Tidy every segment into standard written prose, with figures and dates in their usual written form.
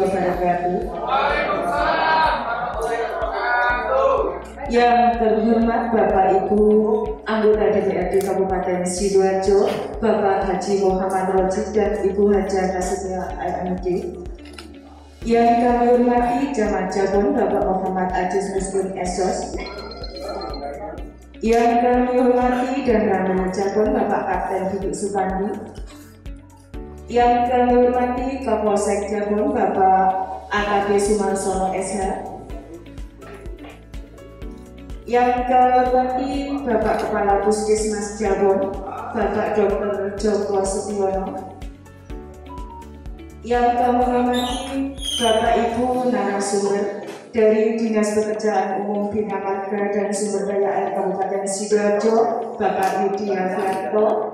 wabarakatuh. Yang terhormat Bapak Ibu anggota DPRD Kabupaten Sidoarjo, Bapak Haji Muhammad Rojid dan Ibu Haja Kasubia AMD. Yang kami hormati Camat Jabon Bapak Muhammad Aziz Muslim Esos. Yang kami hormati dan Ramil Jabon Bapak Kapten Duduk Supandi. Yang kami hormati Kapolsek Jabon Bapak AKP Sumarsono SH. Yang kami hormati Bapak Kepala Puskesmas Jabon Bapak Dr. Joko Sutiono. Yang kami hormati Bapak Ibu narasumber dari Dinas Pekerjaan Umum Bina Marga dan Sumber Daya Air Kabupaten Sidoarjo Bapak Yudi Haryanto.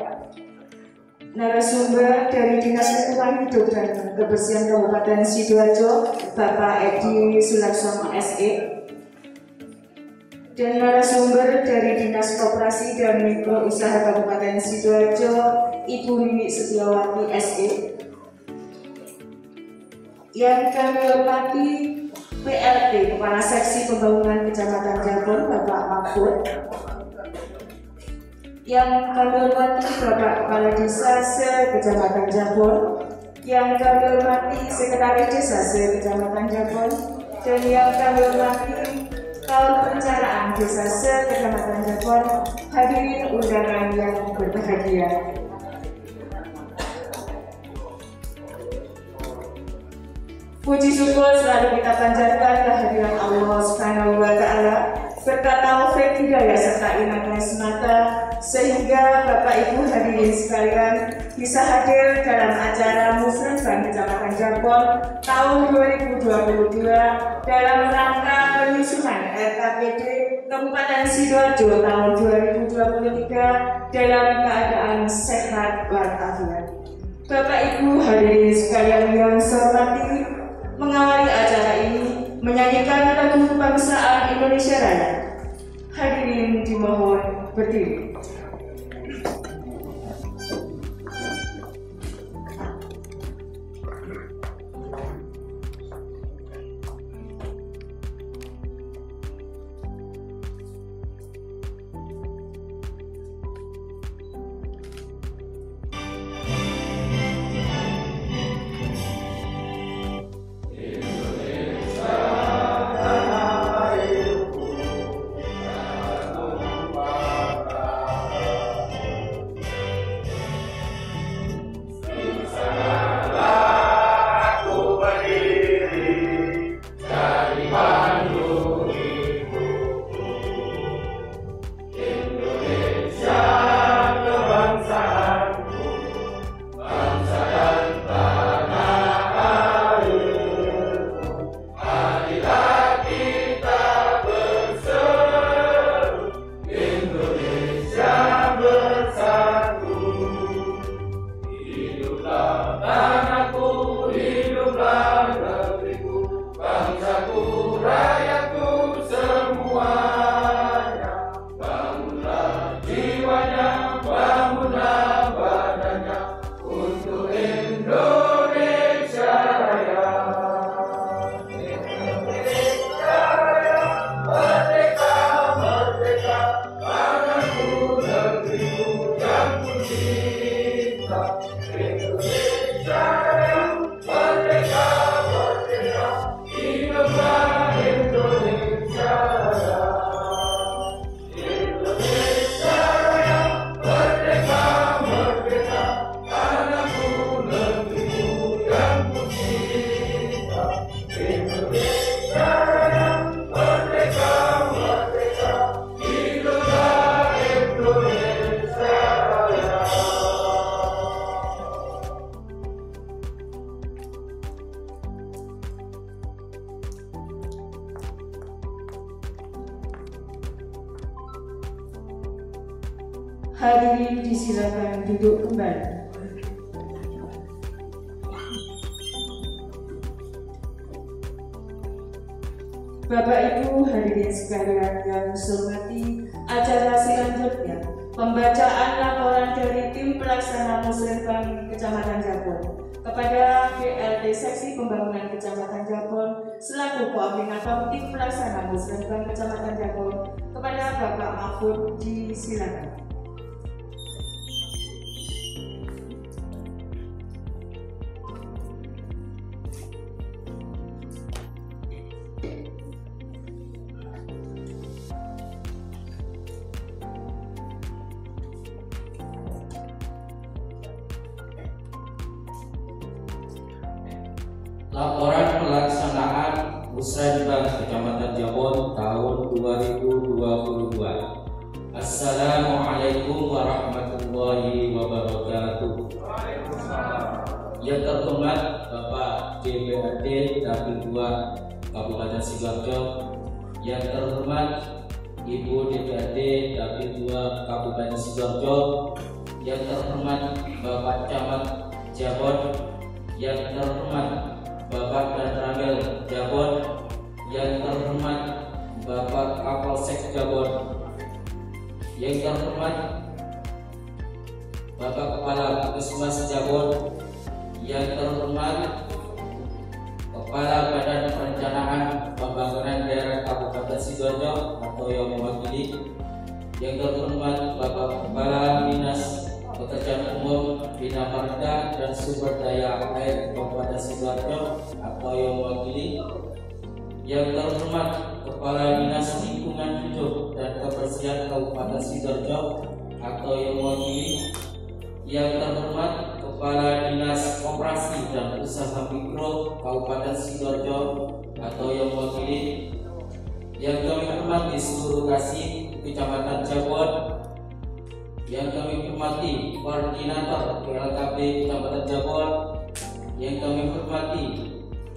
Narasumber dari Dinas Lingkungan Hidup dan Kebersihan Kabupaten Sidoarjo Bapak Edi Sulaksono SE. Dan narasumber dari Dinas Koperasi dan Mikro Usaha Kabupaten Sidoarjo Ibu Wiwi Setiawati SE. Yang kami hormati PLT Kepala Seksi Pembangunan Kecamatan Jabon Bapak Mahfud. Yang kami hormati Bapak Kepala Desa se-Kecamatan Jabon. Yang kami hormati Sekretaris Desa se-Kecamatan Jabon. Dan yang kami hormati kaum perencanaan Desa se-Kecamatan Jabon. Hadirin undangan yang berbahagia. Puji syukur selalu kita panjatkan kehadiran Allah Subhanahu wa Ta'ala berkat taufik hidayah serta inayah semata sehingga Bapak Ibu hadirin sekalian bisa hadir dalam acara Musrenbang Kecamatan Jabon tahun 2022 dalam rangka penyusunan RKPD Kabupaten Sidoarjo tahun 2023 dalam keadaan sehat walafiat. Bapak Ibu hadirin sekalian yang saya hormati, mengawali acara ini menyanyikan lagu kebangsaan Indonesia Raya. Hadirin dimohon berdiri. Hadirin disilakan duduk kembali. Bapak Ibu hadirin sekalian yang saya hormati, acara selanjutnya pembacaan laporan dari tim pelaksana Musrenbang Kecamatan Jabon kepada BLT Seksi Pembangunan Kecamatan Jabon selaku Koordinator Tim Pelaksana Musrenbang Kecamatan Jabon kepada Bapak Mahfud, disilakan. Laporan pelaksanaan Musrenbang Kecamatan Jabon tahun 2022. Assalamualaikum warahmatullahi wabarakatuh. Yang terhormat Bapak DPRD Dapil 2 Kabupaten Sidoarjo, yang terhormat Ibu DPRD Dapil 2 Kabupaten Sidoarjo, yang terhormat Bapak Camat Jabon, yang terhormat Bapak dan Ramil Jabon, yang terhormat Bapak Kapolsek Jabon, yang terhormat Bapak Kepala Puskesmas Jabon, yang terhormat Kepala Badan Perencanaan Pembangunan Daerah Kabupaten Sidoarjo atau yang mewakili, yang terhormat Bapak Kepala Dinas Pekerjaan Umum, Bina Marga dan Sumber Daya Air Kabupaten Sidoarjo atau yang mewakili, yang terhormat Kepala Dinas Lingkungan Hidup dan Kebersihan Kabupaten Sidoarjo atau yang mewakili, yang terhormat Kepala Dinas Koperasi dan Usaha Mikro Kabupaten Sidoarjo atau yang mewakili, yang kami hormati seluruh kasih Kecamatan Jabon, yang kami hormati Koordinator PLKB Kecamatan Jabon, yang kami hormati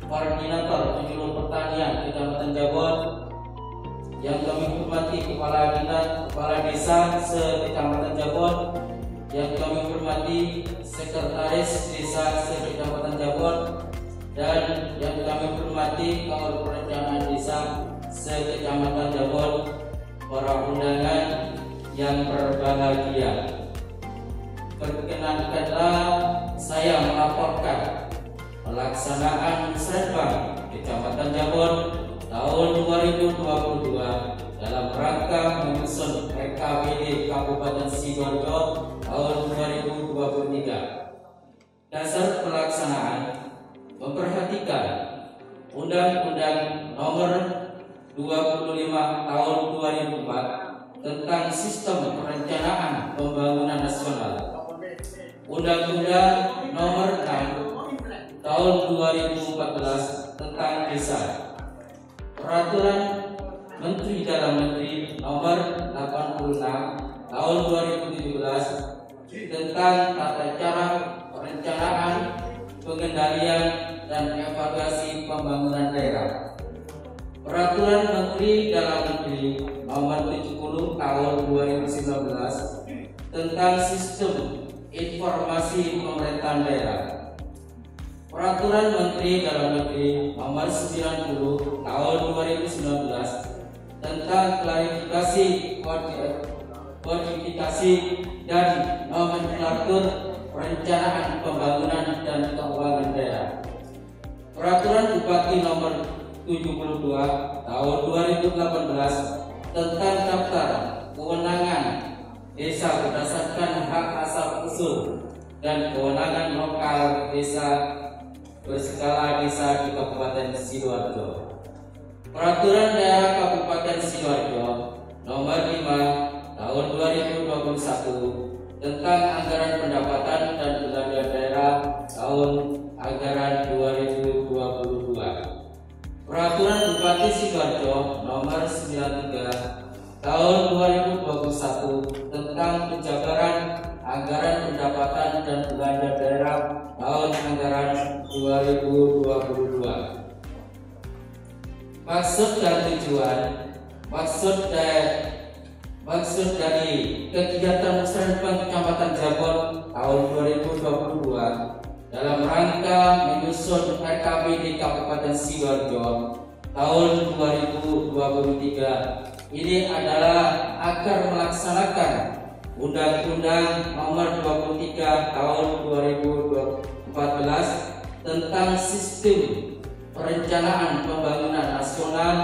Koordinator Penyuluh Pertanian Kecamatan Jabon, yang kami hormati Kepala Dinas Kepala Desa se-Kecamatan Jabon, yang kami hormati Sekretaris Desa se-Kecamatan Jabon, dan yang kami hormati Kepala Perencanaan Desa se-Kecamatan Jabon, para undangan yang berbahagia. Perkenankanlah saya melaporkan pelaksanaan Musrenbang Kecamatan Jabon tahun 2022 dalam rangka menyusun RKPD Kabupaten Sidoarjo tahun 2023. Dasar pelaksanaan memperhatikan Undang-Undang Nomor 25 Tahun 2004 tentang Sistem Perencanaan Pembangunan Nasional, Undang-Undang Nomor 6 Tahun 2014 tentang Desa, Peraturan Menteri Dalam Negeri Nomor 86 Tahun 2017 tentang tata cara perencanaan, pengendalian, dan evaluasi pembangunan daerah, Peraturan Menteri Dalam Negeri Nomor 70 Tahun 2019 tentang Sistem Informasi Pemerintahan Daerah, Peraturan Menteri Dalam Negeri Nomor 90 Tahun 2019 tentang klarifikasi, kodifikasi, dan nomenklatur perencanaan pembangunan dan keuangan daerah, Peraturan Bupati Nomor 72 Tahun 2018 tentang daftar kewenangan desa berdasarkan hak asal usul dan kewenangan lokal desa berskala desa di Kabupaten Sidoarjo, Peraturan Daerah Kabupaten Sidoarjo Nomor 5 Tahun 2021 tentang anggaran pendapatan dan belanja daerah tahun anggaran 2022, Peraturan Bupati Sidoarjo Nomor 93 Tahun 2021 tentang penjabaran anggaran pendapatan dan belanja daerah tahun anggaran 2022. Maksud dan tujuan, maksud dari kegiatan Musrenbang Kecamatan Jabon tahun 2022 dalam rangka menyusun RKPD Kabupaten Sidoarjo tahun 2023 ini adalah agar melaksanakan Undang-Undang Nomor 23 Tahun 2005 14 tentang sistem perencanaan pembangunan nasional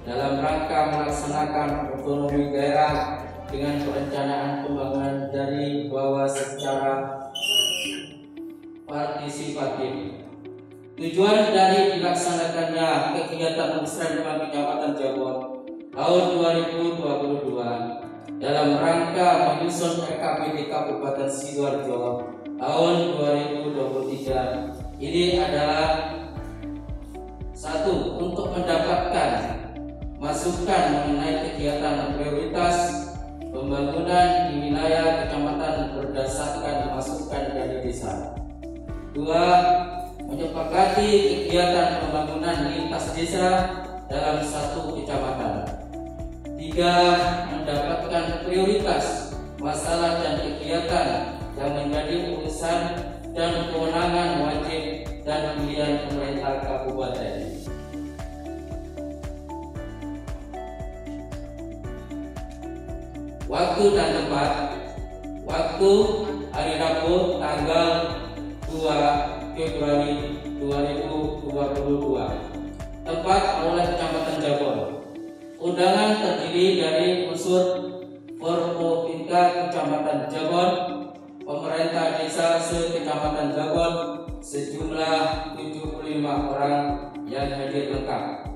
dalam rangka melaksanakan otonomi daerah dengan perencanaan pembangunan dari bawah secara partisipatif. Tujuan dari dilaksanakannya kegiatan Musrenbang Kecamatan Jabon tahun 2022 dalam rangka menyusun RKPD Kabupaten Sidoarjo tahun 2023 ini adalah satu, untuk mendapatkan masukan mengenai kegiatan prioritas pembangunan di wilayah kecamatan berdasarkan masukan dari desa. Dua, menyepakati kegiatan pembangunan lintas desa dalam satu kecamatan. Tiga, mendapatkan prioritas masalah dan kegiatan yang menjadi urusan dan kewenangan wajib dan pilihan pemerintah kabupaten. Waktu dan tempat. Waktu hari Rabu tanggal 2 Februari 2022. Tempat oleh Kecamatan Jabon. Undangan terdiri dari unsur Forkopimda Kecamatan Jabon, pemerintah desa se-Kecamatan Jabon sejumlah 75 orang yang hadir lengkap.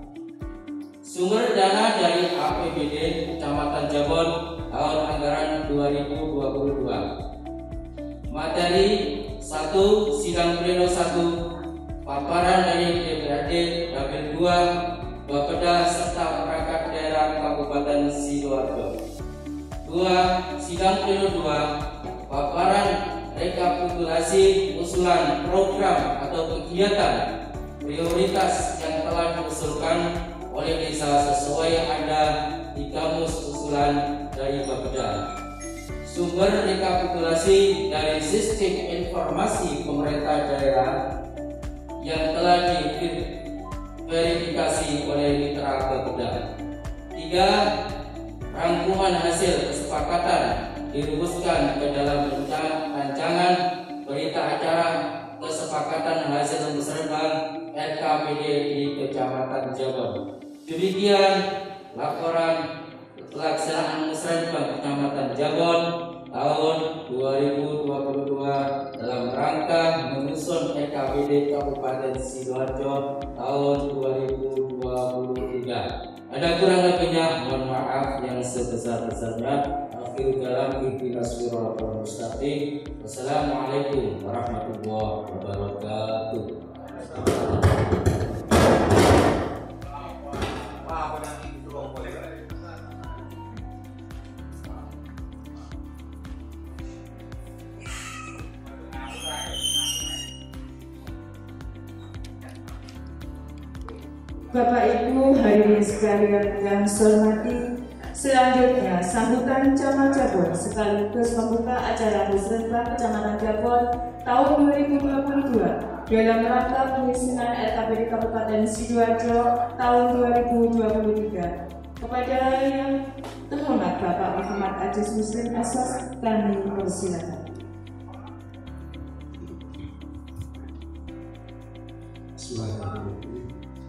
Sumber dana dari APBD Kecamatan Jabon tahun anggaran 2022. Materi 1. Sidang pleno 1. Paparan dari DPRD Dapil 2 Bapeda serta perangkat daerah Kabupaten Sidoarjo. 2. Sidang pleno 2. Paparan rekapitulasi usulan program atau kegiatan prioritas yang telah diusulkan oleh desa sesuai ada di kamus usulan dari Bapeda. Sumber rekapitulasi dari sistem informasi pemerintah daerah yang telah diverifikasi oleh mitra Bapeda. 3. Rangkuman hasil kesepakatan dirumuskan ke dalam rancangan berita acara kesepakatan hasil musrenbang RKPD di Kecamatan Jabon. Demikian laporan pelaksanaan musrenbang Kecamatan Jabon tahun 2022 dalam rangka menyusun RKPD Kabupaten Sidoarjo tahun 2023. Ada kurang lebihnya mohon maaf yang sebesar-besarnya. Akhirul kalam ihdinas siratal mustaqim. Wassalamualaikum warahmatullahi wabarakatuh. Bapak Ibu hadirin sekalian yang saya hormati, selanjutnya sambutan Camat Jabon sekaligus membuka acara Musrenbang Kecamatan Jabon tahun 2022 dalam rangka penyusunan RKPD Kabupaten Sidoarjo tahun 2023. Kepada yang terhormat Bapak Muhammad Aziz Muslim Asas, kami persilakan.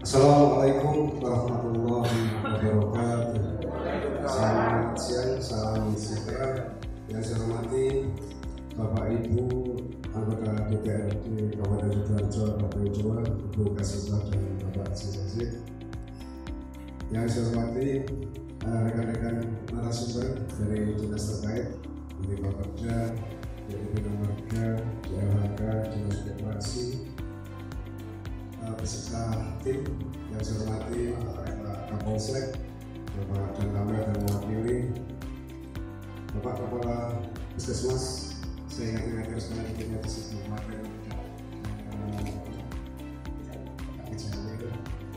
Assalamualaikum warahmatullahi wabarakatuh. Selamat siang, salam sejahtera. Yang saya hormati Bapak Ibu anggota DPRD Kabupaten Sidoarjo, Bapak Jawa, Ibu Kasubag dan Bapak Aziz. Yang saya hormati rekan-rekan narasumber dari dinas terkait, dari Bapeda, dari Bina Marga, DLHK, Dinas Koperasi, beserta tim yang saya hormati Pak Kapolsek, Bapak Danramil dan mewakili Bapak Kepala Puskesmas. Saya ingat terus karena kita di situ kemarin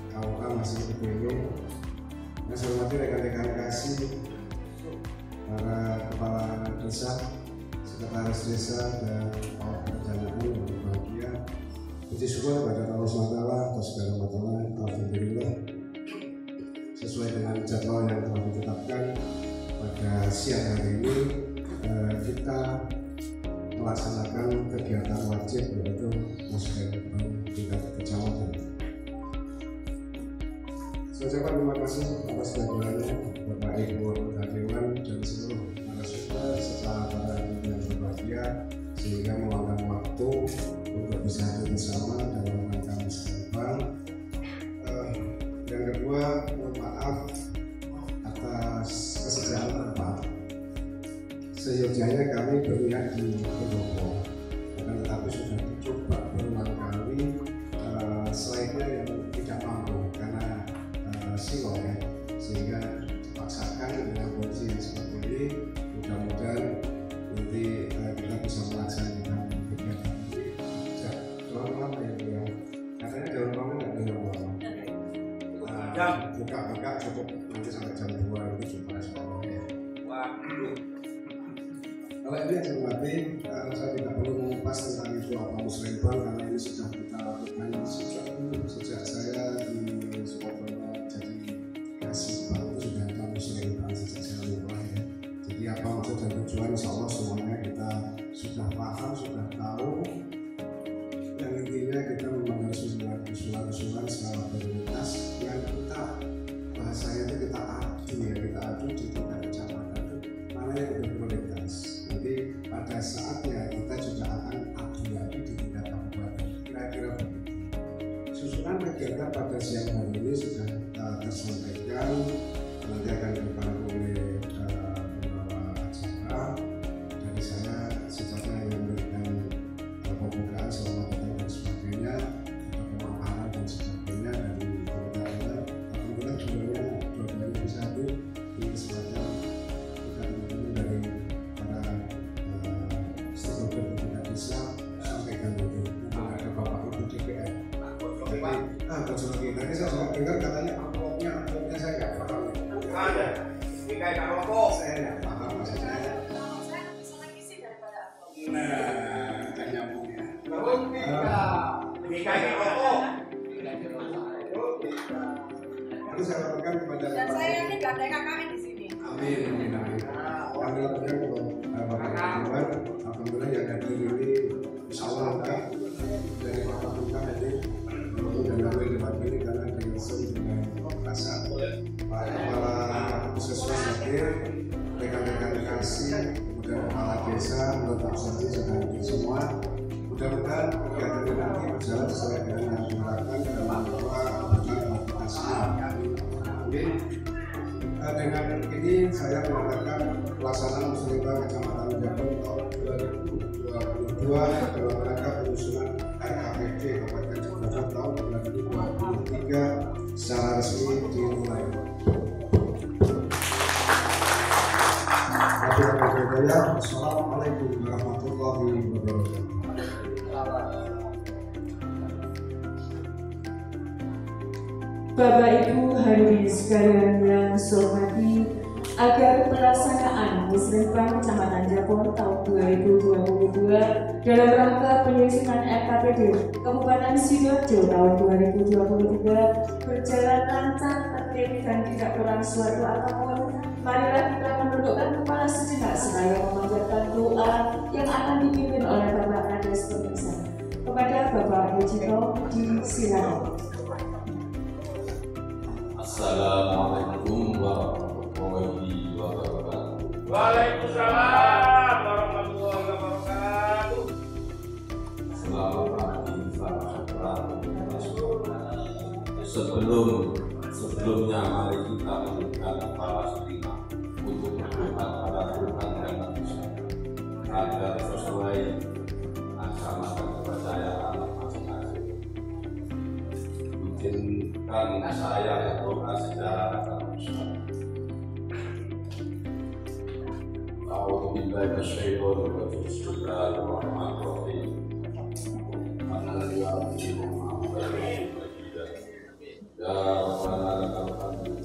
KUA masih berkunjung. Yang saya hormati rekan-rekan kasih, para kepala desa, sekretaris desa dan para perencanaan yang berbahagia. Puji syukur kepada Allah SWT atas segala masalah. Alhamdulillah sesuai dengan jadwal yang telah ditetapkan pada siang hari ini kita melaksanakan kegiatan wajib yaitu musrenbang tingkat kecamatan. Saya ucapkan terima kasih atas kehadirannya Bapak Ibu Dewan dan seluruh narasumber serta para pimpinan berbahagia sehingga meluangkan waktu untuk bisa hadir bersama dalam rangka musrenbang. Yang kedua, mohon maaf atas kesediaan tempat. Seyogyanya kami berniat di Pendopo, tetapi sudah dicoba berulang kali, slide-nya yang tidak mampu karena silau ya, sehingga dipaksakan dengan kondisi yang seperti ini. Mudah-mudahan nanti kita bisa melaksanakan kegiatan ini. Dalam lama ya Bu ya, katanya dalam lama nggak dalam lama. Buka-buka cukup nanti sampai jam 2 itu juga semuanya. Kalau ini yang saya hormati, saya tidak perlu mengupas tentang itu apa musrenbang karena ini sudah kita lakukan sejak saya di Surabaya jadi kasih baru sudah ada musrenbang sejak saya lupa ya. Jadi apa maksud dan tujuan insya Allah semuanya kita sudah paham, sudah tahu. Yang intinya kita memang harus membuat usulan-usulan skala prioritas yang kita bahasanya itu kita adu ya, kita adu di tingkat kecamatan itu mana yang berprioritas. Nanti pada saatnya kita juga akan adu lagi di tingkat kabupaten. Kira-kira begitu. Susunan kegiatan pada siang hari ini sudah tersampaikan, nanti akan dibantu oleh pembawa acara dari saya sifatnya yang memberikan pembukaan selamat datang dan sebagainya, atau pemaparan dan sebagainya dari pemerintah. Alhamdulillah dua-duanya bisa hadir di kesempatan kita teman-teman dari para stakeholder pemerintah desa sampaikan dulu. Ada Bapak Ibu DPR. Jadi tadi saya sudah dengar katanya amplopnya saya nggak paham. Ada, ini kayak rokok. Saya nggak paham maksudnya. Nah, kan nyambung ya. Ini kayak rokok. Itu saya laporkan kepada dan saya yakin gak ada KKN di sini. Amin, amin, amin. Kami laporkan kepada Bapak Dewan. Alhamdulillah yang hadir ini insya Allah lengkap dari Bapak Dewan hadir dan kami diwakili karena langsung dengan perasaan para puskesmas hadir, rekan-rekan kasih, kemudian kepala desa, anggota observasi sudah hadir semua. Mudah-mudahan kegiatan ini nanti berjalan sesuai dengan yang diharapkan dan membawa bermanfaat. Amin. Dengan ini saya mengatakan pelaksanaan musrenbang Kecamatan Jabon tahun 2022 dalam rangka penyusunan RKPD Kabupaten Jabon tahun 2023 secara resmi dimulai. Assalamualaikum warahmatullahi wabarakatuh. Bapak Ibu hadirin sekalian yang saya hormati, agar pelaksanaan musrenbang Kecamatan Jabon tahun 2022 dalam rangka penyusunan RKPD Kabupaten Sidoarjo tahun 2023 berjalan lancar, tertib dan tidak kurang suatu apapun, marilah kita menundukkan kepala sejenak seraya memanjatkan doa yang akan dipimpin oleh Bapak Kades Pemirsa. Kepada Bapak Yujito disilakan. Assalamualaikum warahmatullahi wabarakatuh. Waalaikumsalam warahmatullahi wabarakatuh. Selamat pagi, selamat sebelumnya mari kita menundukkan kepala sejenak untuk berdoa pada Tuhan yang Maha Esa agar sesuai agama dan kepercayaan masing-masing. Izinkan saya berdoa secara agama. A'udzubillahi minasyaitonir rajim. Bismillahirrahmanirrahim. Ya Rabbana lakal hamdu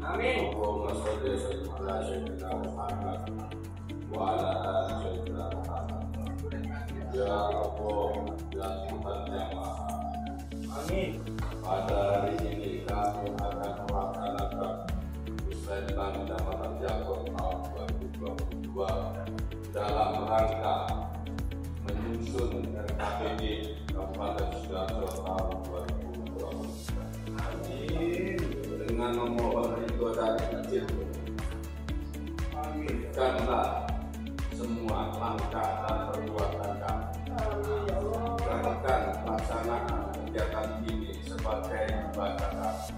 Amin. Allahumma shalli ala sayyidina Muhammad wa ala ali sayyidina Muhammad. Ya Allah, ya Tuhan yang Maha. Amin. Pada hari ini kami akan melaksanakan musrenbang Kecamatan Jabon tahun 2022 dalam rangka menyusun RKPD Kabupaten Sidoarjo tahun 2023. Dengan memohon ridho dan izin, berikanlah semua langkah dan perbuatan kami. Lakukan pelaksanaan kegiatan ini sebagai ibadah kami,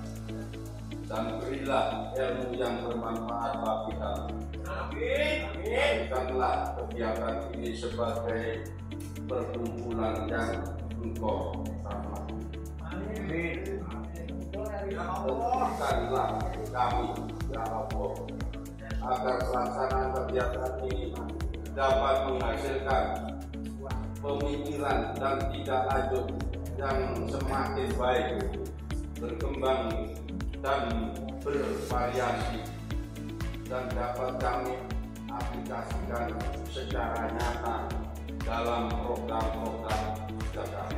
dan berilah ilmu yang bermanfaat bagi kami. Berikanlah kegiatan ini sebagai perkumpulan yang Engkau rahmati. Berikanlah kami, ya Allah, agar pelaksanaan kegiatan ini dapat menghasilkan pemikiran dan tidak lanjut yang semakin baik, berkembang dan bervariasi, dan dapat kami aplikasikan secara nyata dalam program-program kebijakan.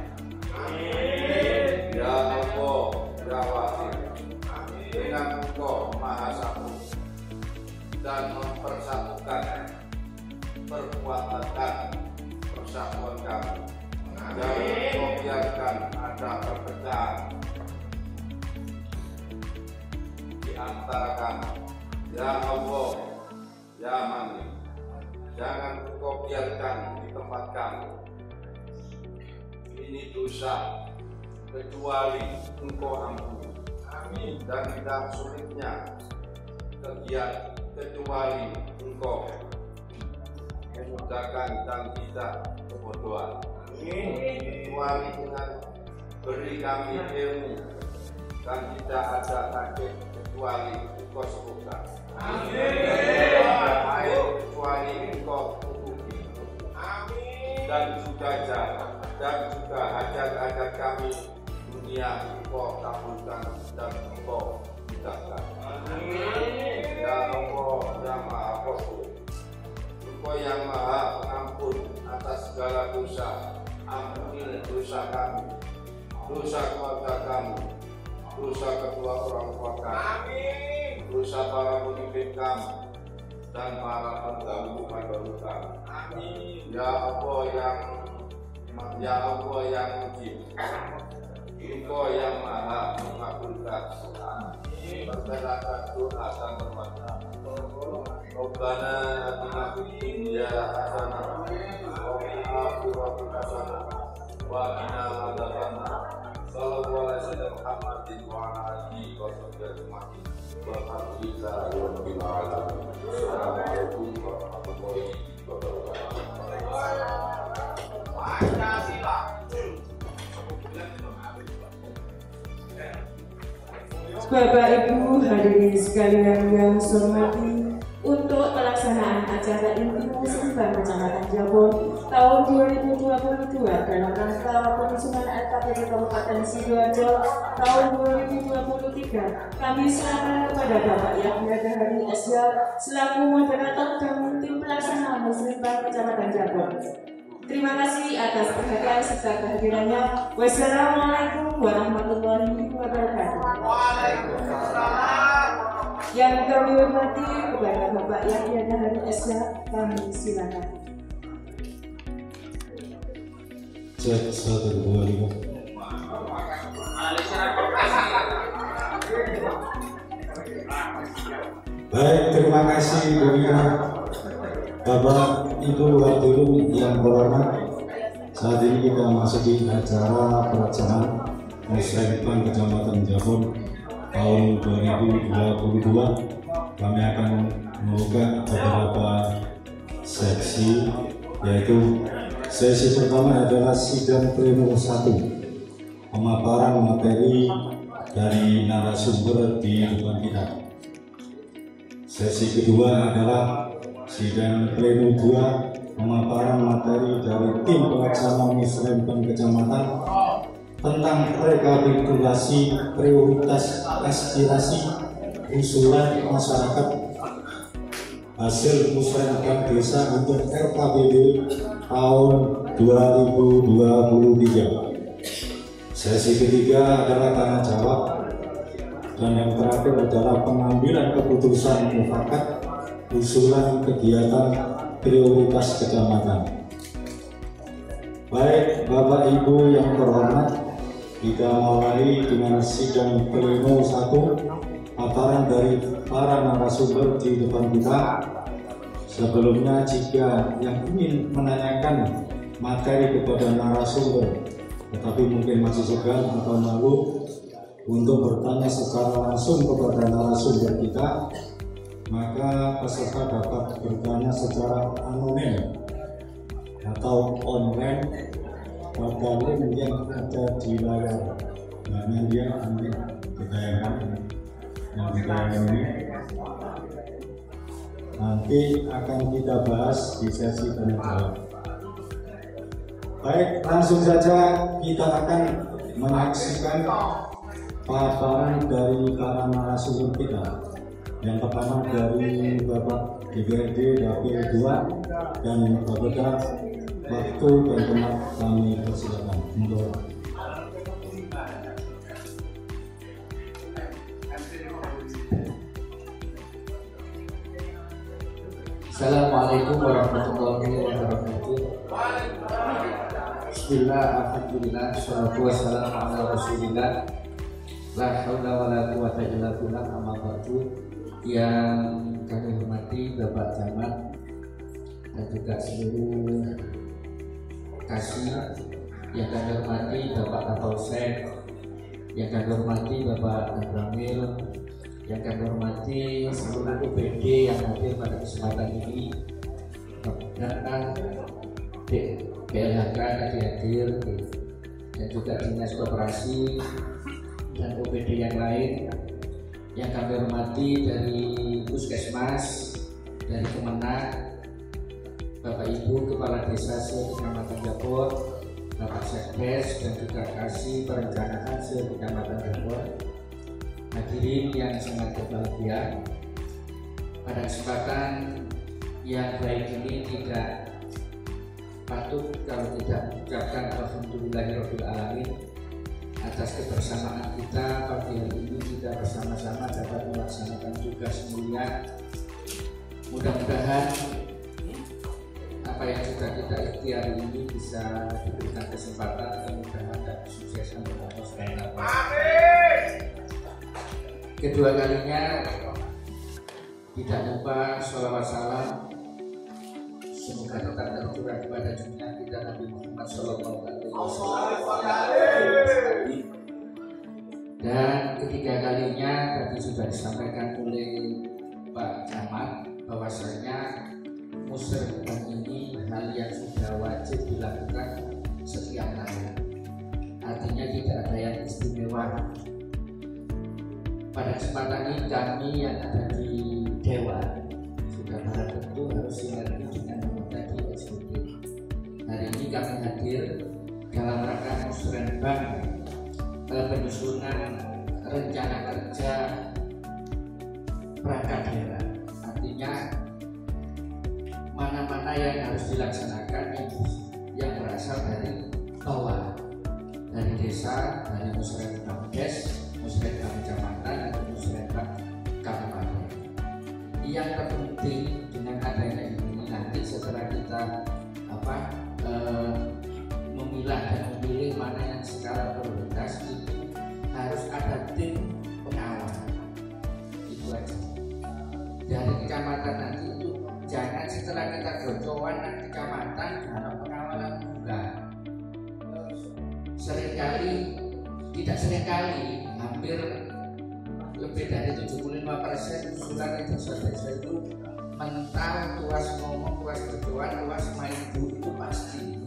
Ya Allah, ya Wahid, dengan Engkau Maha Satu dan mempersatukan, perkuatkan persatuan kami. Jangan Engkau biarkan ada perpecahan di antara kami. Ya Allah, ya Mani, jangan Engkau biarkan di tempat kami ini dosa kecuali Engkau ampuni. Dan tidak sulitnya kegiatan kecuali Engkau memudahkan dan tidak kebodohan. Kecuali dengan beri kami ilmu dan tidak ada sakit kecuali Engkau sembuhkan. Air kecuali Engkau tutupi. Dan juga hajat-hajat kami dunia Engkau kabulkan dan Engkau mudahkan. Ya Allah, ya Maha Pengampun, Engkau yang Maha Pengampun atas segala dosa. Ampuni dosa kami, dosa keluarga kami, dosa kedua orang tua kami, dosa para pemimpin kami, dan para pendahulu kami. Ya Allah yang Mujib, Engkau yang Maha mengabulkan pertanyaan doa dan permohonan. Rabbana atina fid dunya hasanah wa fil akhirati hasanah wa qina adzabannar. Sallallahu alaihi wasallam Muhammadin wa ala alihi wa sahbihi ajma'in. Walhamdulillahi rabbil alamin. Assalamualaikum warahmatullahi wabarakatuh. Bapak Ibu hadirin sekalian yang saya hormati, untuk pelaksanaan acara inti musibah Kecamatan Jabon tahun 2022 dalam rangka penyusunan RKPD Kabupaten Sidoarjo tahun 2023, kami serahkan kepada Bapak Yahya Dahari Asyar selaku moderator dan tim pelaksana musibah Kecamatan Jabon. Terima kasih atas perhatian serta kehadirannya. Wassalamualaikum warahmatullahi wabarakatuh. Waalaikumsalam. Yang kami hormati kepada Bapak Yahya Dahari Asyar, kami silakan. Cek 1, 2, 5. Baik, terima kasih Bapak Ibu hadirin yang berhormat. Saat ini kita masuki acara pelaksanaan Musrembang Kecamatan Jabon tahun 2022. Kami akan membuka beberapa seksi, yaitu sesi pertama adalah sidang pleno 1, pemaparan materi dari narasumber di depan kita. Sesi kedua adalah sidang pleno 2, pemaparan materi dari tim pelaksana Musrembang Kecamatan tentang rekapitulasi prioritas aspirasi usulan masyarakat hasil musrenbang desa untuk RKPD tahun 2023. Sesi ketiga adalah tanya jawab, dan yang terakhir adalah pengambilan keputusan mufakat usulan kegiatan prioritas kecamatan. Baik Bapak Ibu yang terhormat, kita mulai dengan sidang pleno 1, paparan dari para narasumber di depan kita. Sebelumnya, jika yang ingin menanyakan materi kepada narasumber tetapi mungkin masih segan atau malu untuk bertanya secara langsung kepada narasumber kita, maka peserta dapat bertanya secara anonim atau online pada link yang ada di layar. Nah, dia ambil ketayangan yang ditayangan ini nanti akan kita bahas di sesi tanya jawab. Baik, langsung saja kita akan menyaksikan paparan dari para narasumber kita. Yang pertama dari Bapak DPRD Dapil 2 dan Bapeda. Waktu dan tempat kami persilakan. Assalamualaikum warahmatullahi wabarakatuh. Bismillah, alhamdulillah, wassalatu wassalamu ala rasulillah. La haula wa la quwata illa billah, amma ba'du. Yang kami hormati Bapak Camat dan juga seluruh kasih, yang kami hormati Bapak Kapolsek, yang kami hormati Bapak Abramil, yang kami hormati seluruh UPD yang hadir pada kesempatan ini, dan BLHK tadi hadir, dan juga Dinas Koperasi dan UPD yang lain, yang kami hormati dari Puskesmas, dari Kemenang, Bapak Ibu Kepala Desa se-Kecamatan Japor, Bapak Sekdes dan juga Kasih Perencanaan se-Kecamatan Japor. Hadirin yang sangat berbahagia, pada kesempatan yang baik ini tidak patut kalau tidak mengucapkan alhamdulillahirabbil alamin atas kebersamaan kita pagi hari ini. Kita bersama-sama dapat melaksanakan tugas mulia. Mudah-mudahan apa yang sudah kita ikhtiar ini bisa diberikan kesempatan, kemudahan dan kesuksesan untuk Allah Subhanahu wa Ta'ala. Kedua kalinya tidak lupa sholawat salam semoga tetap tercurah kepada junjungan kita Nabi Muhammad Sallallahu Alaihi Wasallam. Dan ketiga kalinya tadi sudah disampaikan oleh Pak Camat bahwasanya musyawarah ini hal yang sudah wajib dilakukan setiap tahun. Artinya tidak ada yang istimewa. Pada kesempatan ini kami yang ada di Dewan sudah pada tentu harus sinergi dengan yang tadi eksekutif. Hari ini kami hadir dalam rangka musrenbang penyusunan rencana kerja perangkat daerah. Artinya mana-mana yang harus dilaksanakan yang berasal dari bawah, dari desa, dari musrenbang des, musrenbang kecamatan atau musrenbang kabupaten. Yang terpenting dengan adanya ini nanti setelah kita memilah dan memilih mana yang skala prioritas, itu harus ada tim pengawal. Itu aja. Dari kecamatan nanti itu jangan setelah kita gocoan nanti kecamatan dalam pengawalan enggak. Hampir lebih dari 75% usulan desa-desa itu mental, tuas ngomong, tuas berjuang, tuas main itu pasti.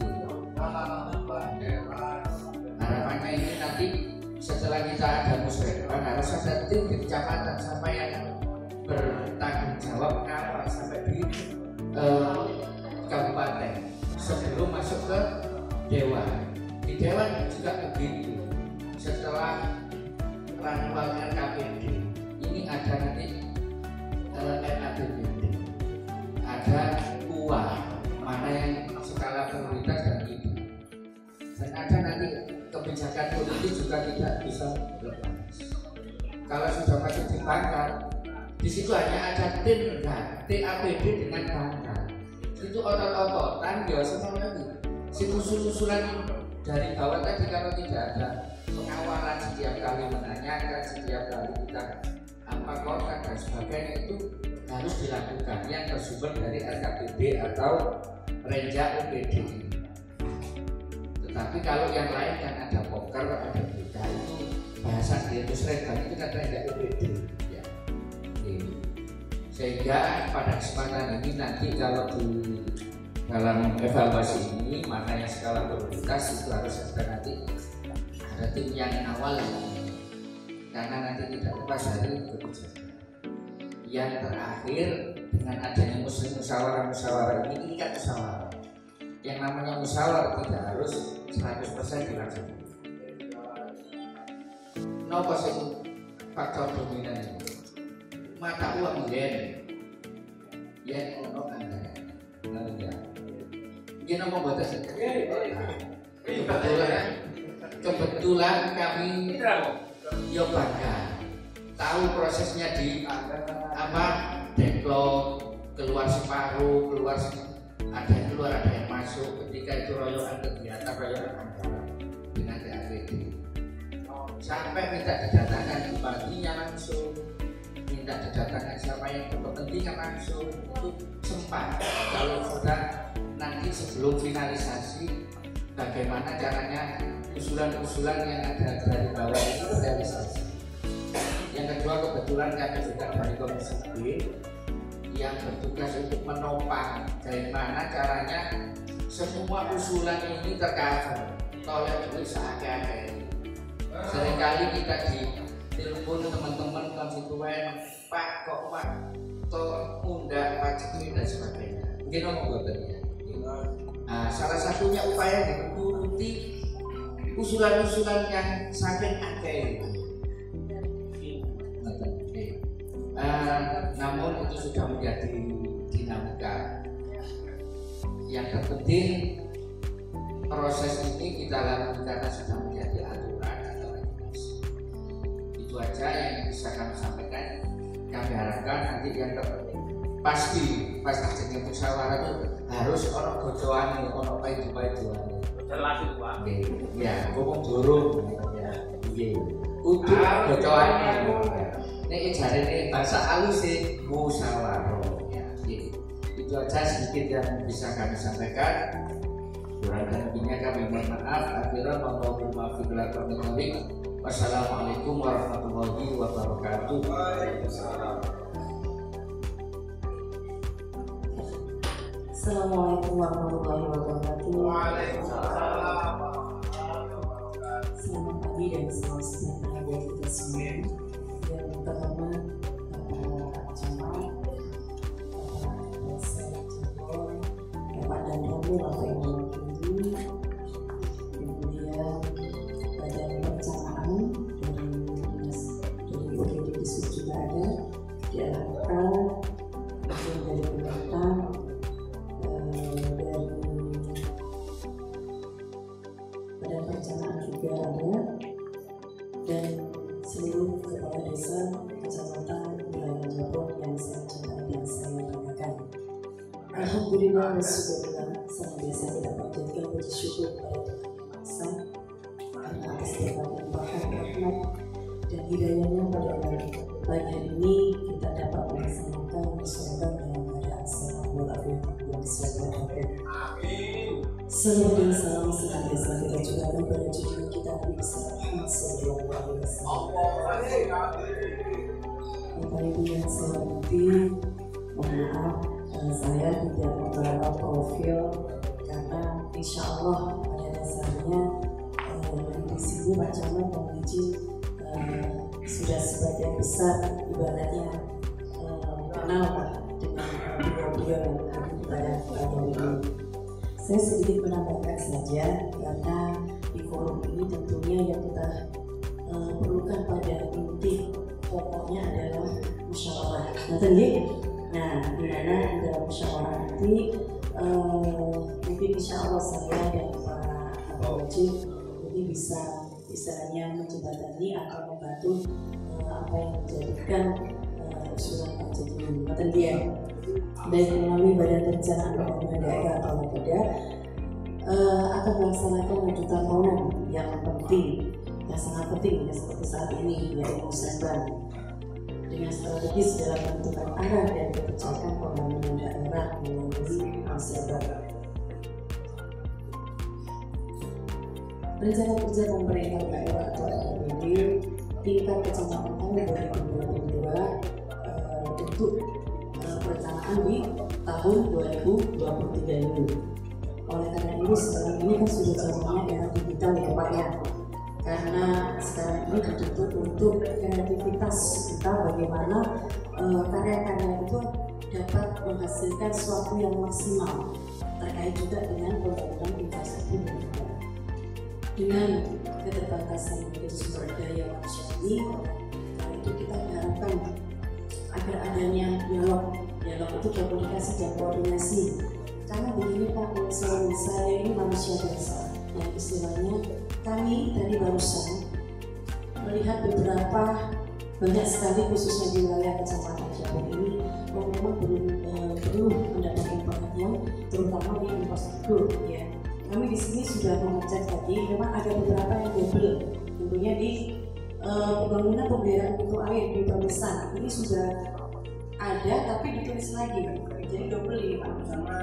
Harapannya ini nanti setelah kita ada musyawarah harus ada tim di kecamatan sampai yang bertanggung jawab ngawal sampai di kabupaten sebelum masuk ke dewan. Di dewan juga begitu. Setelah ranwal RKPD ini ada nanti RAPBD, ada UA mana yang skala prioritas dan itu, dan ada nanti kebijakan politik juga tidak bisa lepas. Kalau sudah masuk di pangkat Di situ hanya ada tim TAPD dengan bangga. Itu otot-ototan, ya semua lagi. Si usul-usulan dari bawah tadi kalau tidak ada pengawalan setiap kali menanyakan, setiap kali kita kontak dan sebagainya itu harus dilakukan yang bersumber dari RKPD atau Renja UPD. Tetapi kalau yang lain kan ada poker, ada berita itu bahasa di Musrembang itu kan Renja UPD. Ya. Sehingga pada kesempatan ini nanti kalau di dalam evaluasi ini mana yang skala prioritas itu harus ada nanti ada tim yang awal karena nanti tidak lepas dari kebijakan. Yang terakhir dengan adanya musyawarah ini kan musyawarah. Yang namanya musyawarah tidak harus 100% dilaksanakan. Nopo sing faktor dominan itu mata uang yen ono anggaran. Ya. Ini nama batas. Kebetulan kami yo bangga tahu prosesnya di deadlock, keluar separuh, ada yang keluar, ada yang masuk. Ketika itu royokan kegiatan, royokan anggaran dengan TAPD. Sampai minta didatangkan bupatinya langsung, minta didatangkan siapa yang berkepentingan langsung. Itu sempat kalau sudah nanti sebelum finalisasi bagaimana caranya usulan-usulan yang ada dari bawah itu realisasi. Yang kedua kebetulan kami juga dari Komisi B yang bertugas untuk menopang bagaimana caranya semua usulan ini tercover oleh duit seakai-akai. Seringkali kita ditelepon teman-teman konstituen, Pak kok Pak undang pajak ini dan sebagainya. Mungkin ngomong ya. Salah satunya upaya menuruti usulan-usulan yang saking akeh. Namun itu sudah menjadi dinamika. Yang terpenting proses ini kita lalui karena sudah menjadi aturan atau regulasi. Itu aja yang bisa kami sampaikan. Kami harapkan nanti yang terpenting pasti jadi musyawarah itu harus orang gojoane, orang paidu-paiduane. Jelas itu Pak. Ya, ngomong dorong. Ya, iya. Kudu gojoane. Nek jarene bahasa halus sih musyawarah. Ya, gitu. Itu aja sedikit yang bisa kami sampaikan. Kurang lebihnya kami mohon maaf. Akhirnya mohon maaf bila kami. Wassalamualaikum warahmatullahi wabarakatuh. Waalaikumsalam. Assalamualaikum warahmatullahi wabarakatuh. Waalaikumsalam. Selamat pagi dan selamat sejahtera buat kita semua. Yang pertama, Bapak Camat, Bapak Desa Jabon, Bapak dan Ibu, Bapak yang mewakili, kemudian Badan Perencanaan dari Dinas dari UGD Disub juga ada, di LHK, kemudian dari pemerintah. Badan perencanaan juga ada, dan seluruh kepala desa kecamatan wilayah Jabon yang saya cintai dan saya banggakan. Alhamdulillah wasyukurillah, senantiasa kita panjatkan puji syukur kepada Tuhan Yang Esa karena atas berkat limpahan rahmat dan hidayahnya pada pagi hari ini kita dapat melaksanakan musyawarah dalam keadaan sehat walafiat yang sehat. Salam dan salam senantiasa kita curahkan pada junjungan kita Nabi Muhammad SAW. Bapak Ibu yang saya hormati, mohon maaf saya tidak membawa profil karena insya Allah pada dasarnya di sini Pak Camat dan izin sudah sebagian besar ibaratnya kenal dengan beliau-beliau yang ada pada ini. Saya sedikit menambahkan saja karena di forum ini tentunya yang kita perlukan pada inti pokoknya adalah musyawarah. Nah, di mana dalam musyawarah nanti mungkin insya Allah saya dan Pak Wajib ini bisa istilahnya menjembatani atau membantu apa yang menjadikan usulan Pak Jadi Mboten dia baik melalui Badan Perencanaan Pembangunan Daerah atau BPD akan melaksanakan lanjutan tahunan yang penting, yang sangat penting ya, seperti saat ini yaitu musrenbang dengan strategis dalam menentukan arah dan kebijakan pembangunan daerah melalui musrenbang. Rencana kerja pemerintah daerah atau RPD tingkat kecamatan tahun 2022 untuk perencanaan di tahun 2023 ini. Oleh karena itu sekarang ini kan sudah zamannya era digital ya Pak ya. Karena sekarang ini dituntut untuk kreativitas kita bagaimana karya-karya itu dapat menghasilkan sesuatu yang maksimal terkait juga dengan pembangunan infrastruktur. Dengan keterbatasan sumber daya manusia ini, karena itu kita mengharapkan agar adanya dialog itu komunikasi dan koordinasi. Karena begini Pak, saya ini manusia biasa, yang istilahnya kami tadi barusan melihat beberapa banyak sekali khususnya di wilayah Kecamatan Jabon ini yang memang perlu mendapatkan perhatian, terutama di infrastruktur ya. Kami di sini sudah mengecek tadi, memang ada beberapa yang double, tentunya di pembangunan pembayaran untuk air di Permisan ini sudah ada, tapi ditulis lagi, jadi double ini Pak. Sama.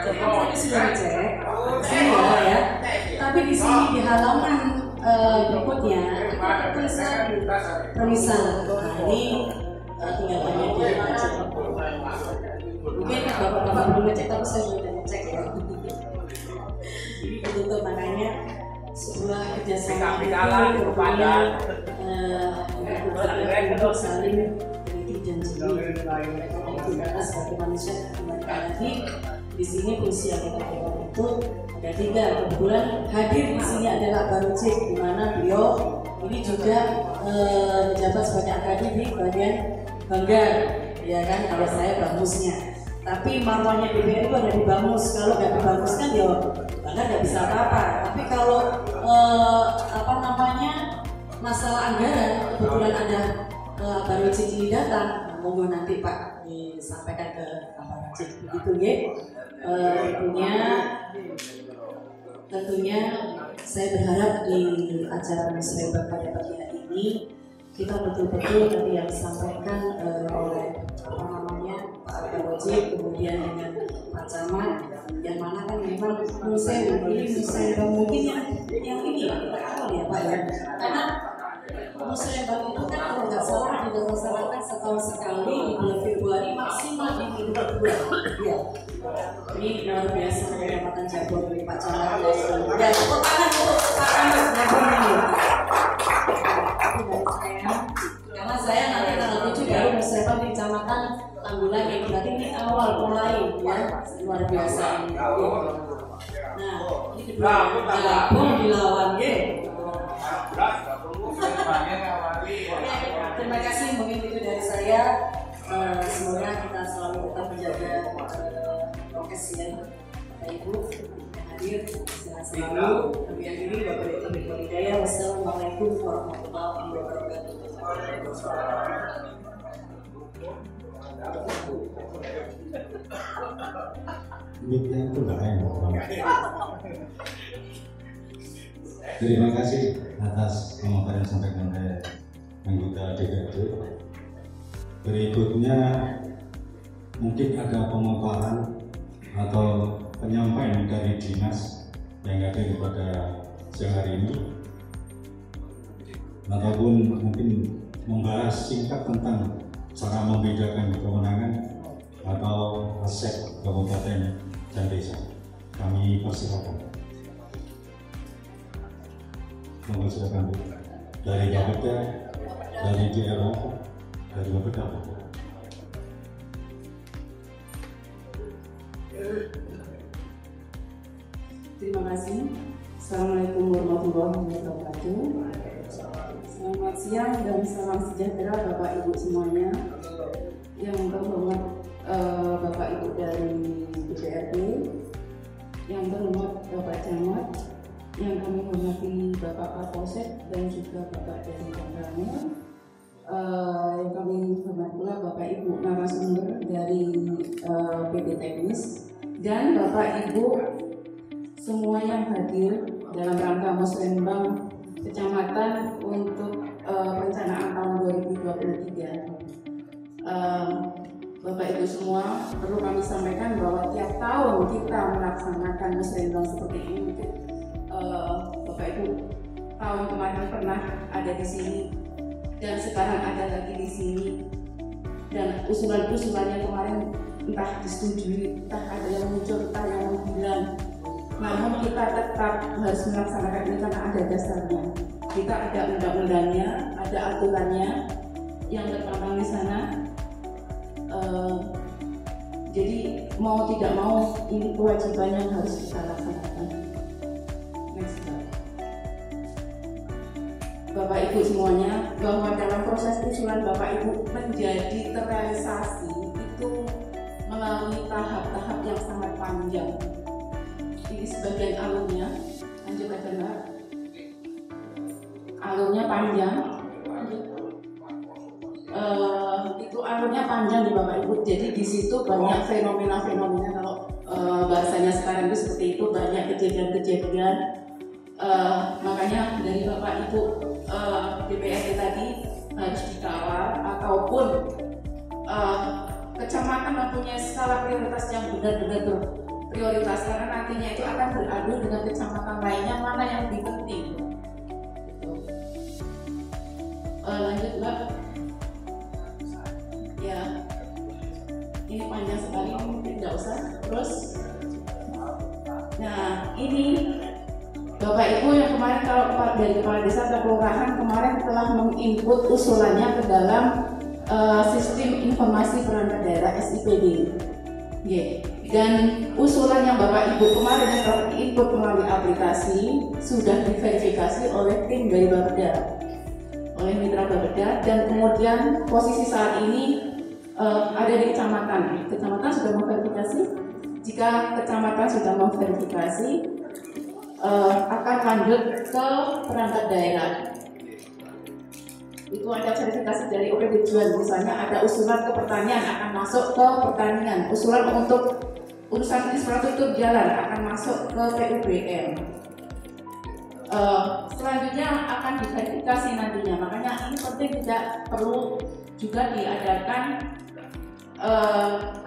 Kami sudah cek, ya. Tapi di sini di halaman berikutnya kita tulis lagi Permisan. Nah, ini tinggal banyak dicek. Mungkin bapak-bapak belum ngecek, tapi saya sudah ngecek ya. Itu makanya sebuah kerjasama itu kemudian untuk saling teliti dan jeli. Itu karena sebagai manusia kembali lagi di sini fungsi yang kita lakukan itu ada 3. Kebetulan hadir di sini adalah Pak Rujik, di mana beliau ini juga menjabat sebagai akademik di bagian Banggar, ya kan, kalau saya bamusnya. Tapi marwahnya DPR itu ada di Bamus. Kalau nggak di Bamus kan ya Banggar nggak bisa apa-apa. Tapi kalau masalah anggaran, kebetulan ada baru Cici datang, monggo nanti Pak disampaikan ke Pak Cici begitu ya. Tentunya saya berharap di acara musrenbang pada pagi hari ini kita betul-betul tadi yang disampaikan oleh Pak Wajib, kemudian dengan Pak Camat, yang mana kan memang musrenbang mungkin yang ini awal ya Pak ya, karena musrenbang itu kan kalau nggak salah dilaksanakan setahun sekali di bulan Februari, maksimal di minggu kedua ya. Ini luar biasa pendapatan Jabon dari Pak Camat ya. Tepuk tangan untuk Pak Camat Jabon ini. Karena saya nanti tanggal 7 baru musrenbang di Kecamatan Tanggulan, yang berarti ini awal mulai ya, luar biasa ini. Nah, ini kedua Jabon dilawan ya. Terima kasih, mungkin itu dari saya. Semoga kita selalu tetap menjaga prokes ya, Bapak Ibu yang hadir, sehat selalu. Kami akhiri, Bapak Ibu berkah hidayah. Wassalamualaikum warahmatullahi wabarakatuh. Miknya itu nggak enak. Terima kasih atas pemaparan yang disampaikan oleh anggota DPRD. Berikutnya mungkin ada pemaparan atau penyampaian dari dinas yang hadir pada siang hari ini, ataupun mungkin membahas singkat tentang cara membedakan kewenangan atau aset kabupaten dan desa. Kami persilakan. Monggo silakan dari Bapeda, dari DRO, dari Bapeda. Terima kasih. Assalamualaikum warahmatullahi wabarakatuh. Selamat siang dan salam sejahtera Bapak Ibu semuanya. Yang terhormat Bapak Ibu dari DPRD, yang terhormat Bapak Camat, yang kami hormati Bapak Kapolsek dan juga Bapak dari Pembangunan, yang kami hormati pula Bapak Ibu narasumber dari PD Teknis dan Bapak Ibu semua yang hadir dalam rangka Musrembang Kecamatan untuk perencanaan tahun 2023. Bapak Ibu semua, perlu kami sampaikan bahwa tiap tahun kita melaksanakan Musrembang seperti ini. Bapak Ibu tahun kemarin pernah ada di sini dan sekarang ada lagi di sini, dan usulan-usulannya kemarin entah disetujui, entah ada yang muncul, entah yang menghilang. Namun kita tetap harus melaksanakan ini karena ada dasarnya. Kita ada undang-undangnya, ada aturannya yang terpampang di sana. Jadi mau tidak mau ini kewajiban yang harus kita laksanakan. Next slide. Bapak Ibu semuanya, bahwa dalam proses usulan Bapak Ibu menjadi terrealisasi itu melalui tahap-tahap yang sangat panjang. Ini sebagian alurnya, lanjut aja Mbak. Alurnya panjang. Itu alurnya panjang di Bapak Ibu. Jadi di situ banyak fenomena-fenomena, kalau bahasanya sekarang itu seperti itu, banyak kejadian-kejadian. Makanya dari Bapak Ibu DPRD tadi harus dikawal, ataupun kecamatan mempunyai skala prioritas yang benar-benar prioritas, karena nantinya itu akan beradu dengan kecamatan lainnya mana yang lebih penting. Lanjut Mbak. Ya, ini panjang sekali, mungkin tidak usah. Terus, nah ini Bapak Ibu yang kemarin kalau dari Kepala Desa atau Kelurahan kemarin telah menginput usulannya ke dalam Sistem Informasi Perangkat Daerah SIPD. Dan usulan yang Bapak Ibu kemarin yang telah diinput melalui aplikasi sudah diverifikasi oleh tim dari Bapeda, oleh mitra Bapeda, dan kemudian posisi saat ini ada di kecamatan. Kecamatan sudah memverifikasi. Jika kecamatan sudah memverifikasi, akan lanjut ke perangkat daerah. Itu ada verifikasi dari OPD Juan, misalnya ada usulan ke pertanian akan masuk ke pertanian, usulan untuk urusan infrastruktur jalan akan masuk ke PUBM. Selanjutnya akan diverifikasi nantinya, makanya ini penting, tidak perlu juga diadakan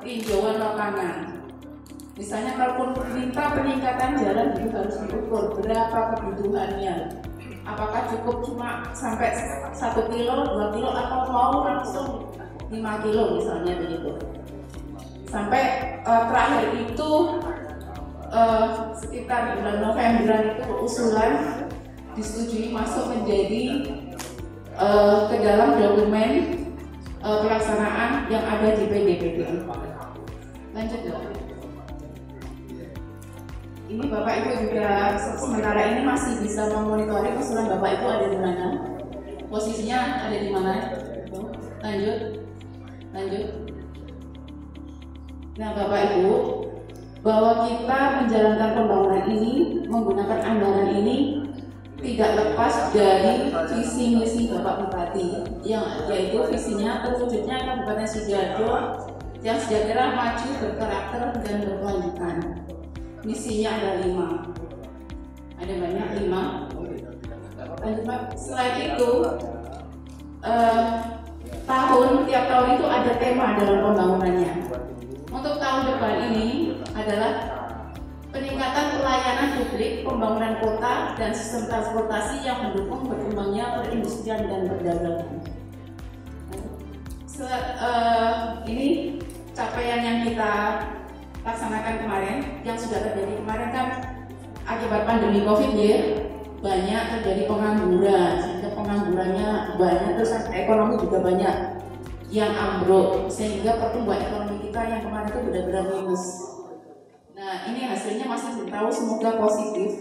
tinjauan lapangan. Misalnya kalau minta peningkatan jalan itu harus diukur berapa kebutuhannya. Apakah cukup cuma sampai 1 kilo, 2 kilo, atau mau langsung 5 kilo misalnya begitu. Sampai terakhir itu sekitar bulan November itu usulan disetujui masuk menjadi ke dalam dokumen pelaksanaan yang ada di PDPD. Lanjut dong. Ini Bapak Ibu juga sementara ini masih bisa memonitoring usulan Bapak Ibu ada di mana, posisinya ada di mana. Lanjut. Nah Bapak Ibu, bahwa kita menjalankan pembangunan ini menggunakan anggaran ini tidak lepas dari visi misi Bapak Bupati, yang yaitu visinya terwujudnya Kabupaten Sidoarjo yang sejahtera, maju, berkarakter, dan berkelanjutan. Misinya ada 5, ada banyak 5. Lanjut Pak. Selain itu, tiap tahun itu ada tema dalam pembangunannya. Untuk tahun depan ini adalah peningkatan pelayanan publik, pembangunan kota, dan sistem transportasi yang mendukung berkembangnya perindustrian dan perdagangan. Ini capaian yang kita laksanakan kemarin, yang sudah terjadi kemarin kan akibat pandemi COVID ya, banyak terjadi pengangguran, sehingga penganggurannya banyak, terus ekonomi juga banyak yang ambruk, sehingga pertumbuhan ekonomi kita yang kemarin itu benar-benar minus. Nah ini hasilnya masih belum tahu, semoga positif.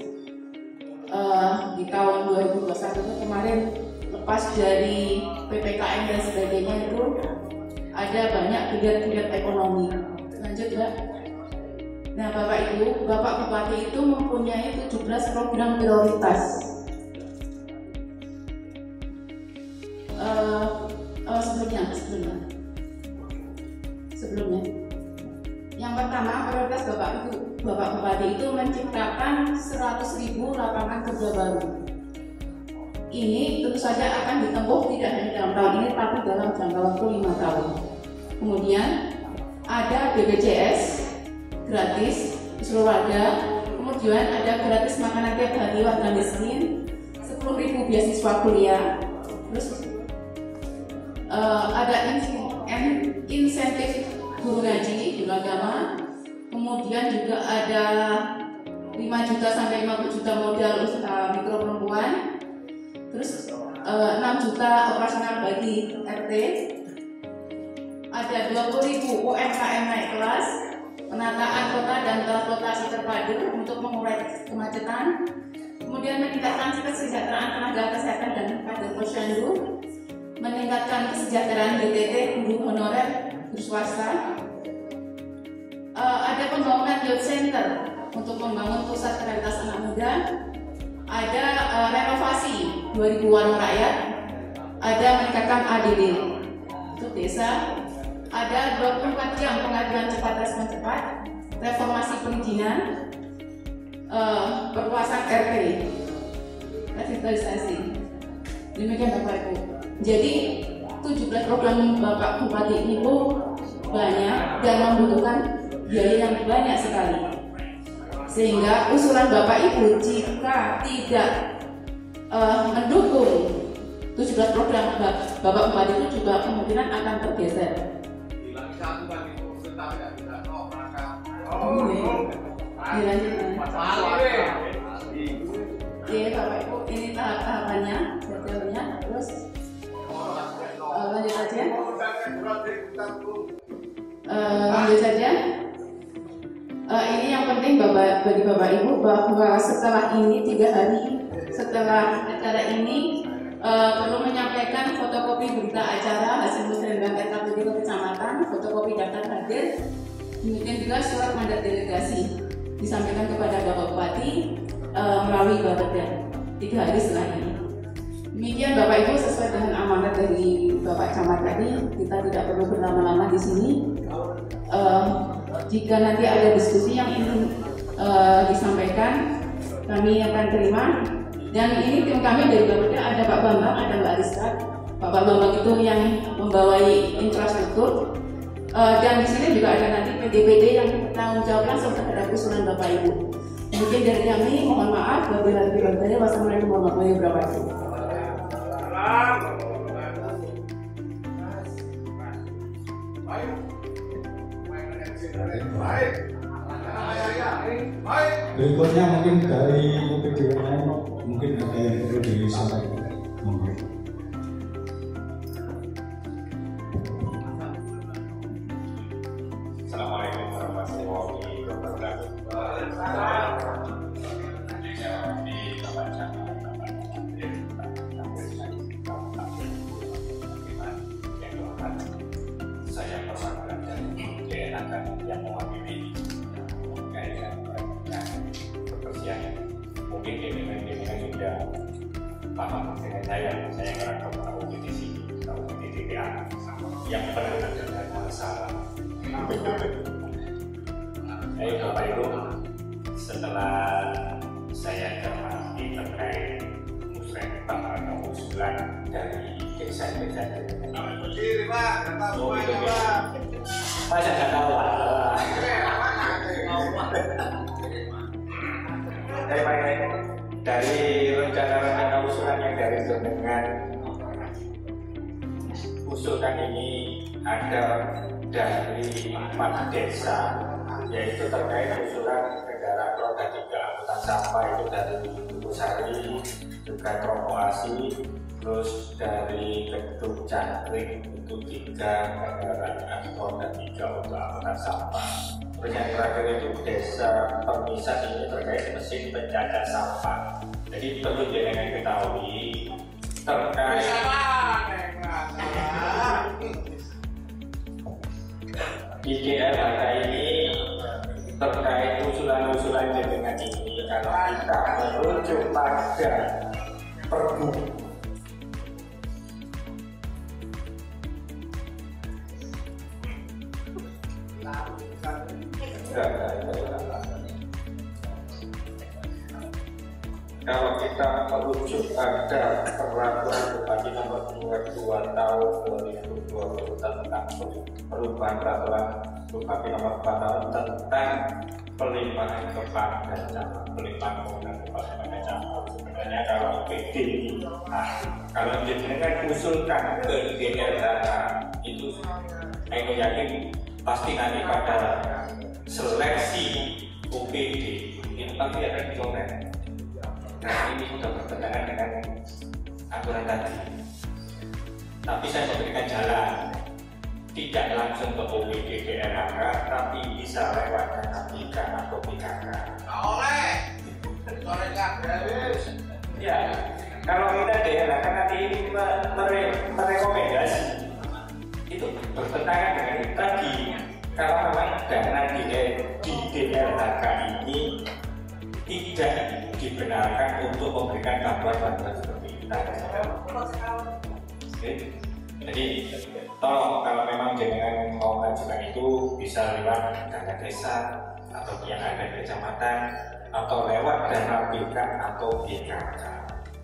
Di tahun 2021 itu kemarin lepas dari PPKM dan sebagainya itu ada banyak geliat-geliat ekonomi. Lanjut Mbak. Nah, Bapak Ibu, Bapak Bupati itu mempunyai 17 program prioritas. Sebelumnya. Yang pertama, prioritas Bapak Bupati itu menciptakan 100.000 lapangan kerja baru. Ini tentu saja akan ditempuh tidak hanya dalam tahun ini, tapi dalam jangka waktu 5 tahun. Kemudian ada BPJS gratis di seluruh warga. Kemudian ada gratis makanan tiap hari warga miskin, 10.000 beasiswa kuliah. Terus ada insentif guru ngaji, guru agama. Kemudian juga ada 5 juta sampai 50 juta modal usaha mikro perempuan. Terus 6 juta operasional bagi RT. Ada 20.000 UMKM naik kelas, penataan kota dan transportasi terpadu untuk mengurai kemacetan. Kemudian meningkatkan kesejahteraan tenaga kesehatan dan kader posyandu, meningkatkan kesejahteraan BTT guru honorer guru swasta. Ada pembangunan youth center untuk membangun pusat kreativitas anak muda. Ada renovasi 2000 warung rakyat. Ada meningkatkan ADD untuk desa. Ada 24 jam pengaduan cepat respon cepat, reformasi perizinan, perluasan RT, revitalisasi. Demikian Bapak Ibu. Jadi 17 program Bapak Bupati itu banyak dan membutuhkan biaya yang banyak sekali. Sehingga usulan Bapak Ibu jika tidak mendukung 17 program Bapak Bupati itu juga kemungkinan akan tergeser. Oke Bapak Ibu, ini tahap-tahapannya, detailnya. Terus lanjut saja. Ini yang penting bagi Bapak Ibu bahwa setelah ini 3 hari setelah acara ini perlu menyampaikan fotokopi berita acara hasil musrenbang RKPD kecamatan, fotokopi daftar hadir, demikian juga surat mandat delegasi disampaikan kepada Bapak Bupati melalui Bapeda 3 hari setelah ini. Demikian Bapak Ibu, sesuai dengan amanat dari Bapak Camat tadi, kita tidak perlu berlama-lama di sini. Jika nanti ada diskusi yang ingin disampaikan, kami akan terima. Dan ini tim kami dari Bapeda, ada Pak Bambang, ada Mbak Ariska. Pak Bambang itu yang membawai infrastruktur. Dan di sini juga ada nanti PD-PD yang bertanggung jawab langsung terhadap usulan Bapak Ibu. Mungkin dari kami, mohon maaf. Wassalamualaikum warahmatullahi wabarakatuh. Berikutnya mungkin dari UPDN mungkin ada yang perlu disampaikan. Assalamualaikum warahmatullahi wabarakatuh. Saya perwakilan dari DNAK yang mewakili kebersihan. Mungkin DNAK sudah paham dengan saya ngerangkap tahu di sini, tahu di TPA yang pernah ada masalah. Baik Bapak Ibu, setelah saya cermati terkait musrenbang atau usulan dari desa-desa masa nggak tahu dari rencana-rencana usulan yang dari dengan usulan ini ada dari 4 desa, yaitu terkait usulan kendaraan roda 3 angkutan sampah itu dari Busari, juga Tromoasi, terus dari Gedung Cangkring itu 3 kendaraan roda 3 untuk angkutan sampah. Terus yang terakhir itu desa Permisan ini terkait mesin pencacah sampah. Jadi perlu diketahui terkait IGL harga ini terkait usulan-usulan dengan ini, kalau kita merujuk pada perbu kalau kita merujuk pada peraturan Bupati nomor 22 tahun 2020 tentang perubahan peraturan Bupati nomor 4 tahun tentang pelimpahan kepada cabang, pelimpahan kewenangan kepada cabang. Sebenarnya kalau PD, kalau jenengan usulkan ke DLHK itu, saya yakin pasti nanti pada seleksi OPD ini pasti akan dicoret. Nah ini sudah bertentangan dengan aturan tadi. Tapi saya memberikan jalan, tidak langsung ke OPD DLHK, tapi bisa lewat KPK atau PKK. Ya, kalau kita DLHK nanti ini merekomendasi, itu bertentangan dengan itu tadi. Kalau memang dana di DLHK ini tidak dibenarkan untuk memberikan bantuan seperti itu. Jadi tolong kalau memang jenengan mau mengajukan itu bisa lewat dana desa atau yang ada di kecamatan atau lewat dana BK atau BKK.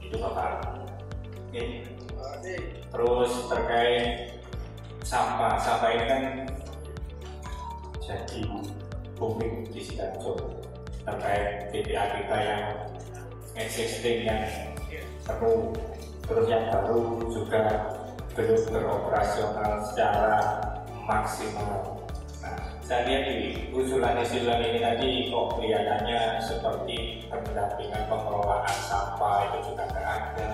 Itu Bapak. Oke. Terus terkait sampah ini kan jadi booming di Sidoarjo terkait TPA kita yang existing yang penuh, terus yang baru juga belum beroperasional secara maksimal. Nah, saya lihat di usulan-usulan ini tadi kok kelihatannya seperti pendampingan pengelolaan sampah itu juga nggak ada,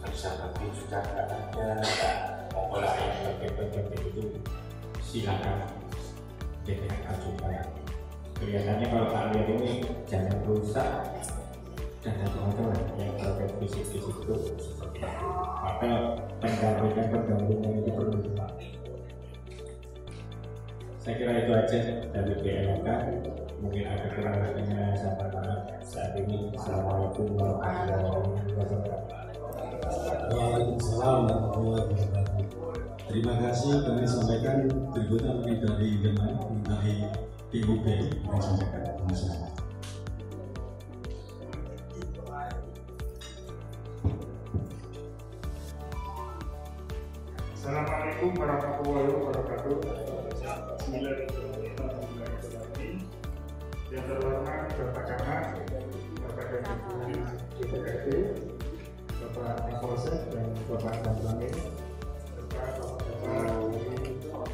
kerja bakti juga nggak ada, mengolah yang berbeda itu silakan dengan ajukan. Kelihatannya kalau tak lihat ini jangan rusak dan teman-teman yang terkait fisik-fisik itu seperti itu. Maka pendampingan itu perlu. Saya kira itu aja dari DLHK. Mungkin ada kurang lebihnya saya maaf saat ini. Assalamualaikum warahmatullahi wabarakatuh. Waalaikumsalam warahmatullahi wabarakatuh. Terima kasih kami sampaikan berikutnya dari PUB yang sampaikan. Assalamualaikum warahmatullahi wabarakatuh. Yang terhormat Bapak Camat, Bapak Deputi DPRD, Bapak Kapolsek dan Bapak Damlangin, serta Bapak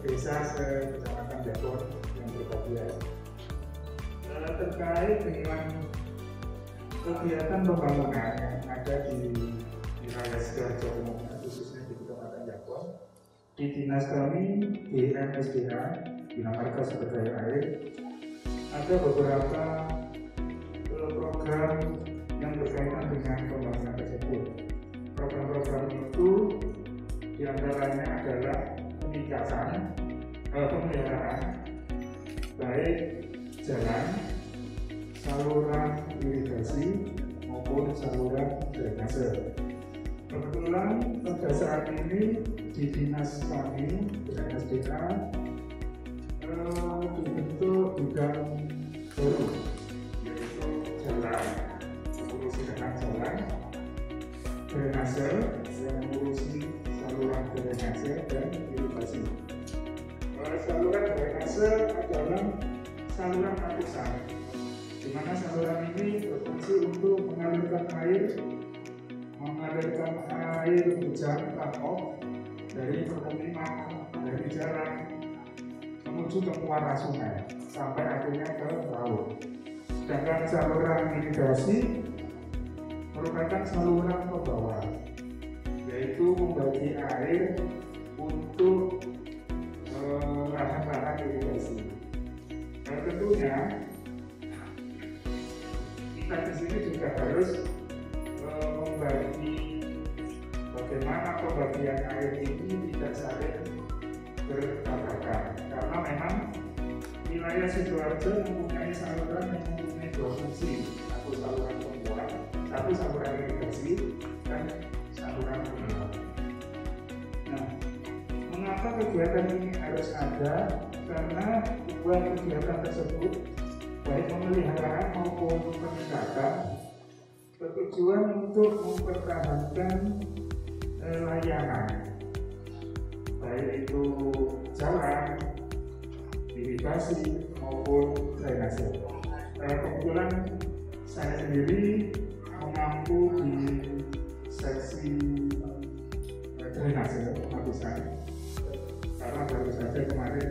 Desa se-Kecamatan Jabon yang berbahagia. Terkait dengan kegiatan pembangunan yang ada di wilayah Sidoarjo umumnya, khususnya di Kecamatan Jabon, di dinas kami di MSDA, Bina Marga Sumber Daya Air, ada beberapa program yang berkaitan dengan pembangunan tersebut. Program-program itu diantaranya adalah peningkatan pemeliharaan baik jalan, saluran irigasi maupun saluran drainase. Kebetulan pada saat ini di dinas kami, di MSDA, dibentuk bidang baru, yaitu jalan, mengurusi tentang jalan, drainase, yang mengurusi saluran drainase dan irigasi. Saluran drainase adalah saluran lapisan, di mana saluran ini berfungsi untuk mengalirkan air hujan runoff dari permukiman, dari jalan menuju ke muara sungai sampai akhirnya ke laut. Sedangkan saluran irigasi merupakan saluran pembawa, yaitu membagi air untuk lahan-lahan irigasi. Dan tentunya kita di sini juga harus membagi bagaimana pembagian air ini tidak saling bertabrakan, karena memang wilayah Sidoarjo mempunyai saluran yang mempunyai dua fungsi, satu saluran pembuang, satu saluran irigasi, dan saluran pengelola. Nah, mengapa kegiatan ini harus ada? Karena dua kegiatan tersebut, baik pemeliharaan maupun peningkatan, bertujuan untuk mempertahankan layanan, baik itu jalan, irigasi maupun drainase. Kebetulan saya sendiri mengampu di seksi drainase lapisan, karena baru saja kemarin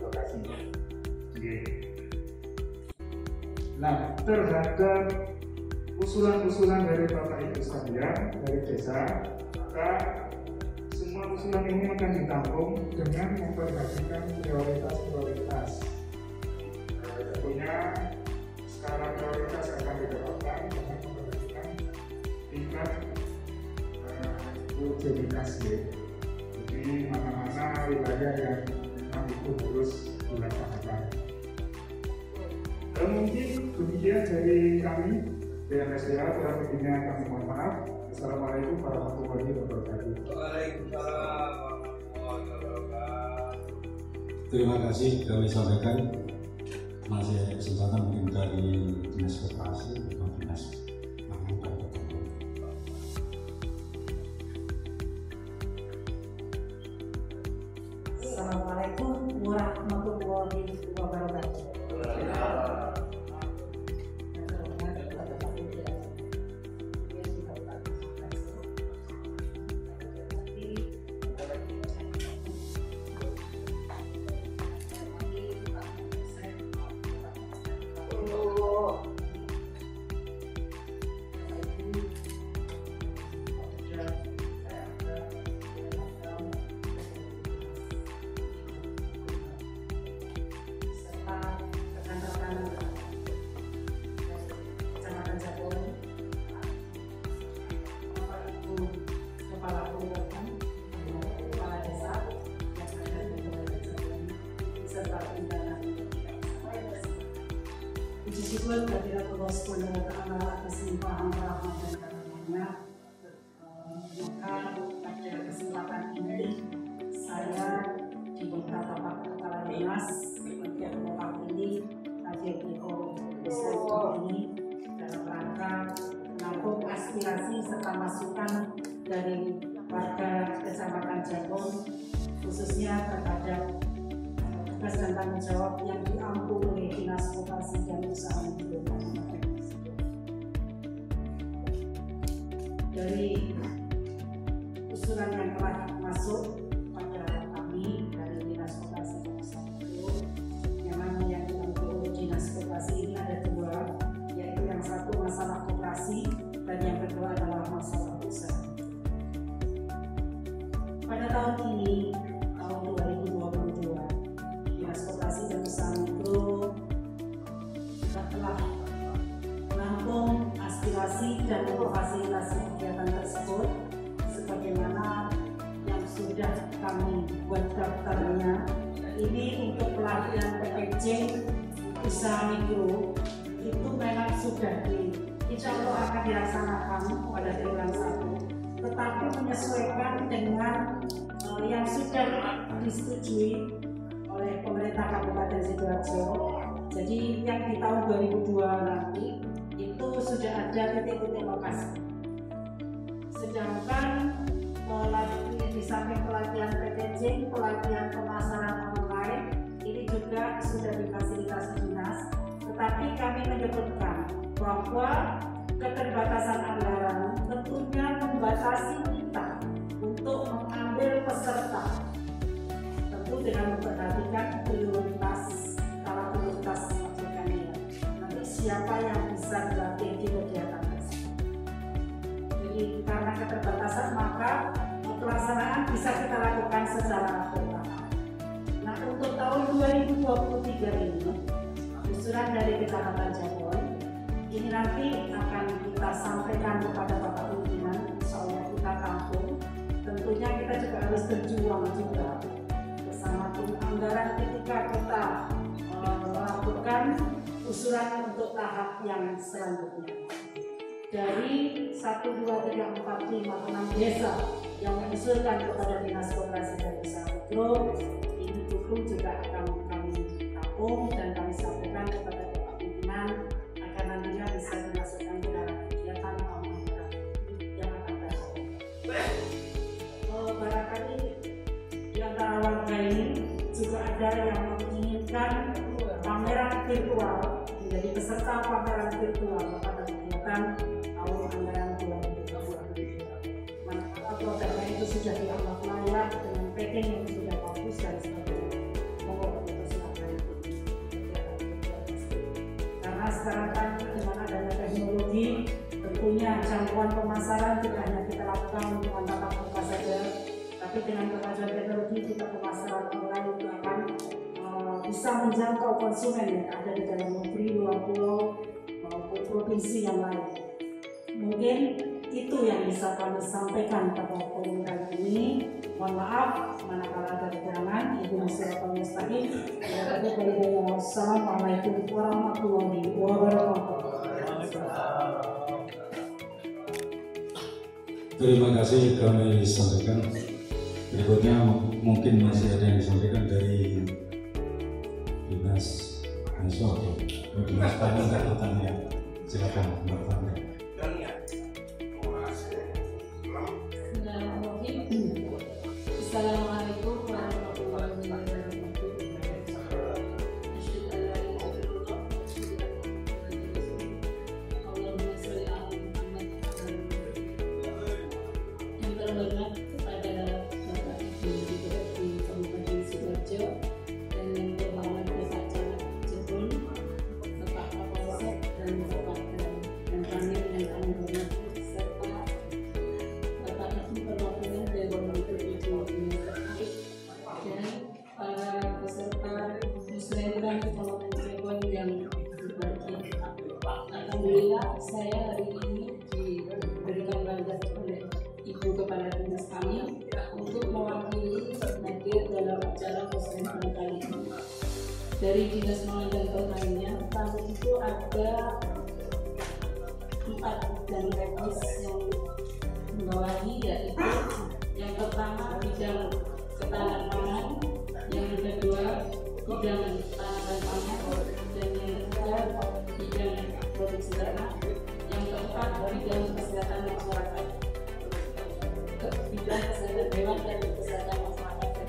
lokasinya. Nah, terhadap usulan-usulan dari Bapak Ibu sekalian dari desa, maka semua usulan ini akan ditampung dengan memperhatikan prioritas-prioritas. Tentunya skala prioritas akan ditetapkan dengan memperhatikan tingkat urgenitas. Jadi mana-mana wilayah yang memang itu harus dilaksanakan. Mungkin demikian dari kami BMSDA, kurang lebihnya kami mohon maaf. Assalamualaikum warahmatullahi wabarakatuh. Waalaikumsalam warahmatullahi wabarakatuh. Terima kasih kami sampaikan. Masih ada kesempatan mungkin dari Dinas Koperasi atau Dinas Pangan dan Peternak. Assalamualaikum warahmatullahi wabarakatuh. Syukur kehadirat Allah Subhanahu wa Ta'ala atas limpahan rahmat dan karunia-Nya. Maka pada kesempatan ini saya diminta Bapak Kepala Dinas yang mewakili hadir di forum ini dalam rangka menampung aspirasi serta masukan dari warga Kecamatan Jabon, khususnya terhadap tugas dan tanggung jawab yang diampu oleh Dinas Koperasi dan Usaha Mikro. Dari usulan yang telah masuk pada kami dari Dinas Koperasi dan Usaha Mikro, memang yang diampu oleh Dinas Koperasi ini ada dua, yaitu yang satu masalah koperasi dan yang kedua adalah masalah usaha. Pada tahun ini, tahun 2022, Dinas Koperasi dan Usaha Mikro juga telah menampung aspirasi dan memfasilitasi kegiatan tersebut sebagaimana yang sudah kami buat daftarnya. Ini untuk pelatihan packaging usaha mikro itu memang sudah insya Allah akan dilaksanakan pada triwulan 1, tetapi menyesuaikan dengan yang sudah disetujui oleh pemerintah Kabupaten Sidoarjo. Jadi yang di tahun 2002 nanti itu sudah ada titik-titik lokasi. Sedangkan di samping pelatihan packaging, pelatihan pemasaran online ini juga sudah difasilitasi dinas. Tetapi kami menyebutkan bahwa keterbatasan anggaran tentunya membatasi kita untuk mengambil peserta. Tentu dengan memperhatikan prioritas maksudnya nanti siapa yang bisa dilatih di kegiatan tersebut. Jadi karena keterbatasan maka pelaksanaan bisa kita lakukan secara bertahap. Nah, untuk tahun 2023 ini usulan dari Kecamatan Jabon ini nanti akan kita sampaikan kepada Bapak Pimpinan, insya Allah kita tampung. Tentunya kita juga harus berjuang juga anggaran ketika kita melakukan usulan untuk tahap yang selanjutnya. Dari 1, 2, 3, 4, 5, 6 desa yang mengusulkan kepada Dinas Koperasi dan Usaha Mikro, ini buku juga akan kami tampung dan kami sampaikan kepada Bapak Pimpinan agar nantinya bisa dimasukkan ke dalam kegiatan yang akan datang. Barangkali di antara warga ini juga ada yang menginginkan pameran virtual, menjadi peserta pameran virtual pada kegiatan tahun anggaran 2020. Manakala produknya itu sudah dianggap layak dengan packing yang sudah bagus dan sebagainya, mohon dipersilakan. Karena sekarang kan dengan adanya teknologi, tentunya jangkauan pemasaran tidak hanya kita lakukan untuk tatap muka saja, tapi dengan kemajuan teknologi kita pemasaran online itu akan bisa menjangkau konsumen yang ada di dalam negeri, luar pulau, maupun provinsi yang lain. Mungkin itu yang bisa kami sampaikan pada forum kali ini. Mohon maaf manakala ada kekurangan. Ibu Nasiratul Mustaqim. Wassalamualaikum warahmatullahi wabarakatuh. Terima kasih kami sampaikan. Berikutnya mungkin masih ada yang disampaikan dari Dinas Dinas Pangan dan Pertanian. Silakan Mbak Fanda. Assalamualaikum warahmatullahi wabarakatuh. Yang terhormat kepada Bapak Ibu Bupati Kabupaten Sidoarjo dan yang terhormat Bapak Camat Cirebon, Bapak Kapolsek dan Bapak dan kami yang kami hormati serta Bapak Ibu perwakilan Dewan Ibu dan para peserta musrembang Kabupaten Cirebon yang berbahagia. Alhamdulillah saya hari ini diberikan mandat oleh Ibu Kepala Dinas kami untuk mewakili hadir dalam acara musrembang kali ini. Dari Dinas Pangan dan Pertanian kami itu ada 4 bidang teknis yang membawahi, yaitu yang pertama bidang ketahanan pangan, yang kedua bidang tanaman pangan, dan yang ketiga bidang produksi ternak, yang keempat bidang kesehatan masyarakat, bidang kesehatan hewan dan kesehatan masyarakat.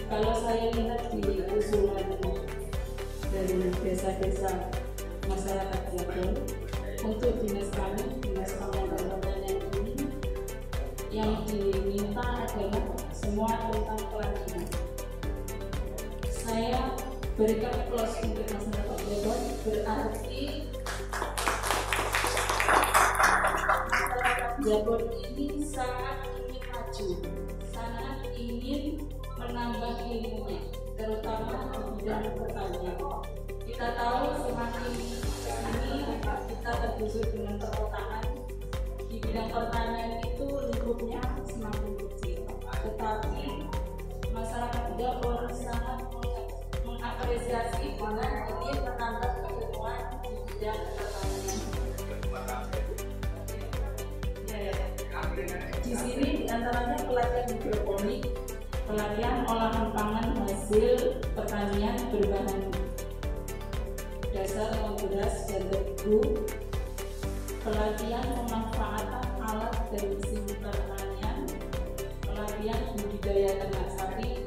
Kalau saya lihat di usulan dari desa-desa masyarakat Cirebon, untuk dinas kami, Dinas Pangan dan Pertanian ini, yang diminta adalah semua tentang pelatihan. Saya berikan plus untuk masyarakat Cirebon, berarti masyarakat Cirebon ini sangat ingin maju, sangat ingin menambah ilmunya, terutama di bidang pertanian. Kita tahu semakin ini kita tergusur dengan perkotaan, di bidang pertanian itu lingkupnya semakin kecil, tetapi masyarakat Cirebon sangat mengapresiasi dengan ingin menambah keilmuan di bidang pertanian. Di sini diantaranya pelatihan hidroponik, pelatihan olahan pangan hasil pertanian berbahan dasar beras dan tebu, pelatihan pemanfaatan alat dan mesin pertanian, pelatihan budidaya ternak sapi,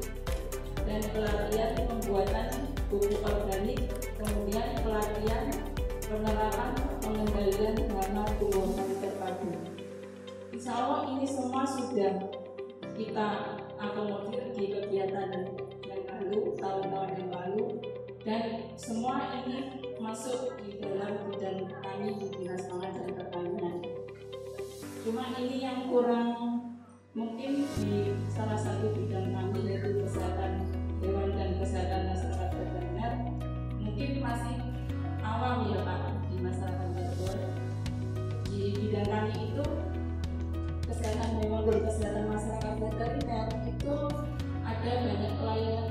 dan pelatihan pembuatan pupuk organik, kemudian pelatihan penerapan pengendalian hama tumbuhan terpadu. Insya Allah ini semua sudah kita akomodir di kegiatan yang lalu, tahun-tahun yang lalu, dan semua ini masuk di dalam bidang kami di Dinas Pangan dan Pertanian. Cuma ini yang kurang mungkin di salah satu bidang kami, yaitu kesehatan hewan dan kesehatan masyarakat veteriner, mungkin masih awam ya Pak di masyarakat Cirebon. Di bidang kami itu kesehatan hewan dan kesehatan masyarakat veteriner itu ada banyak pelayanan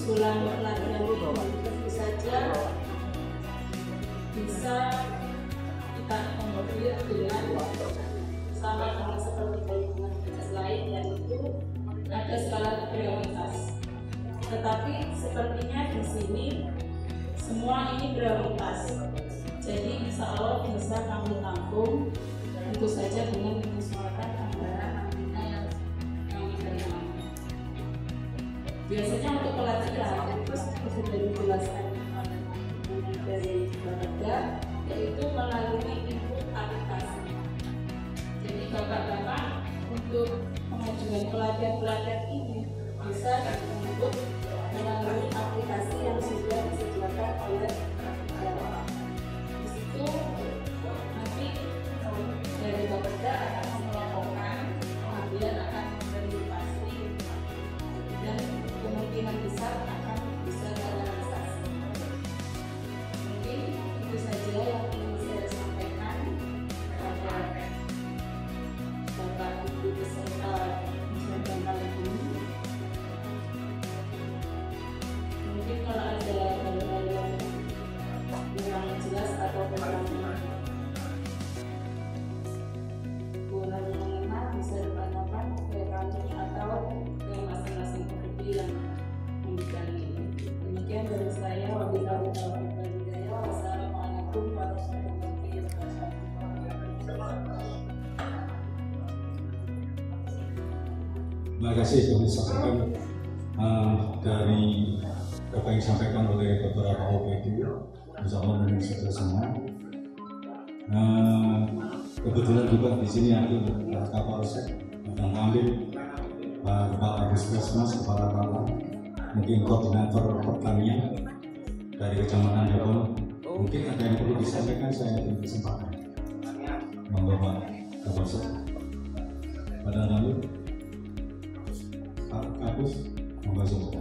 usulan pelatihan itu tentu saja bisa kita akomodir dengan sama dengan seperti lingkungan dinas lain, yaitu ada skala prioritas. Tetapi sepertinya di sini semua ini prioritas. Jadi insya Allah bisa kami tampung, tentu saja dengan menyesuaikan anggaran nantinya yang kami terima. Biasanya untuk pelatihan itu sudah dijelaskan dari Bapeda, yaitu melalui input aplikasi. Jadi bapak-bapak untuk pengajuan pelatihan ini bisa diinput melalui aplikasi yang sudah disediakan oleh bapak. Di situ nanti dari Bapeda akan melaporkan, kemudian akan memverifikasi dan kemungkinan besar akan bisa realisasi. Mungkin itu saja yang ingin saya sampaikan kepada Bapak Ibu beserta muslim kali ini. Mungkin kalau ada hal-hal yang kurang jelas atau kurang mengenal, bisa ditanyakan ke kami atau ke masing-masing komite yang memberikan ini. Demikian dari saya. Wabillahi taufiq wal hidayah. Wassalamualaikum warahmatullahi wabarakatuh. Terima kasih kami sampaikan dari apa yang disampaikan oleh beberapa OPD bersama dengan saudara semua. Kebetulan juga di sini ada Kapolsek, ada Kamil, Pak Agus Presmas, Kepala Kepala, mungkin koordinator pertanian dari Kecamatan Jabon. Mungkin ada yang perlu disampaikan, saya beri kesempatan. Monggo Pak Kapolsek, Pak Kamil, Pak Agus, monggo saja.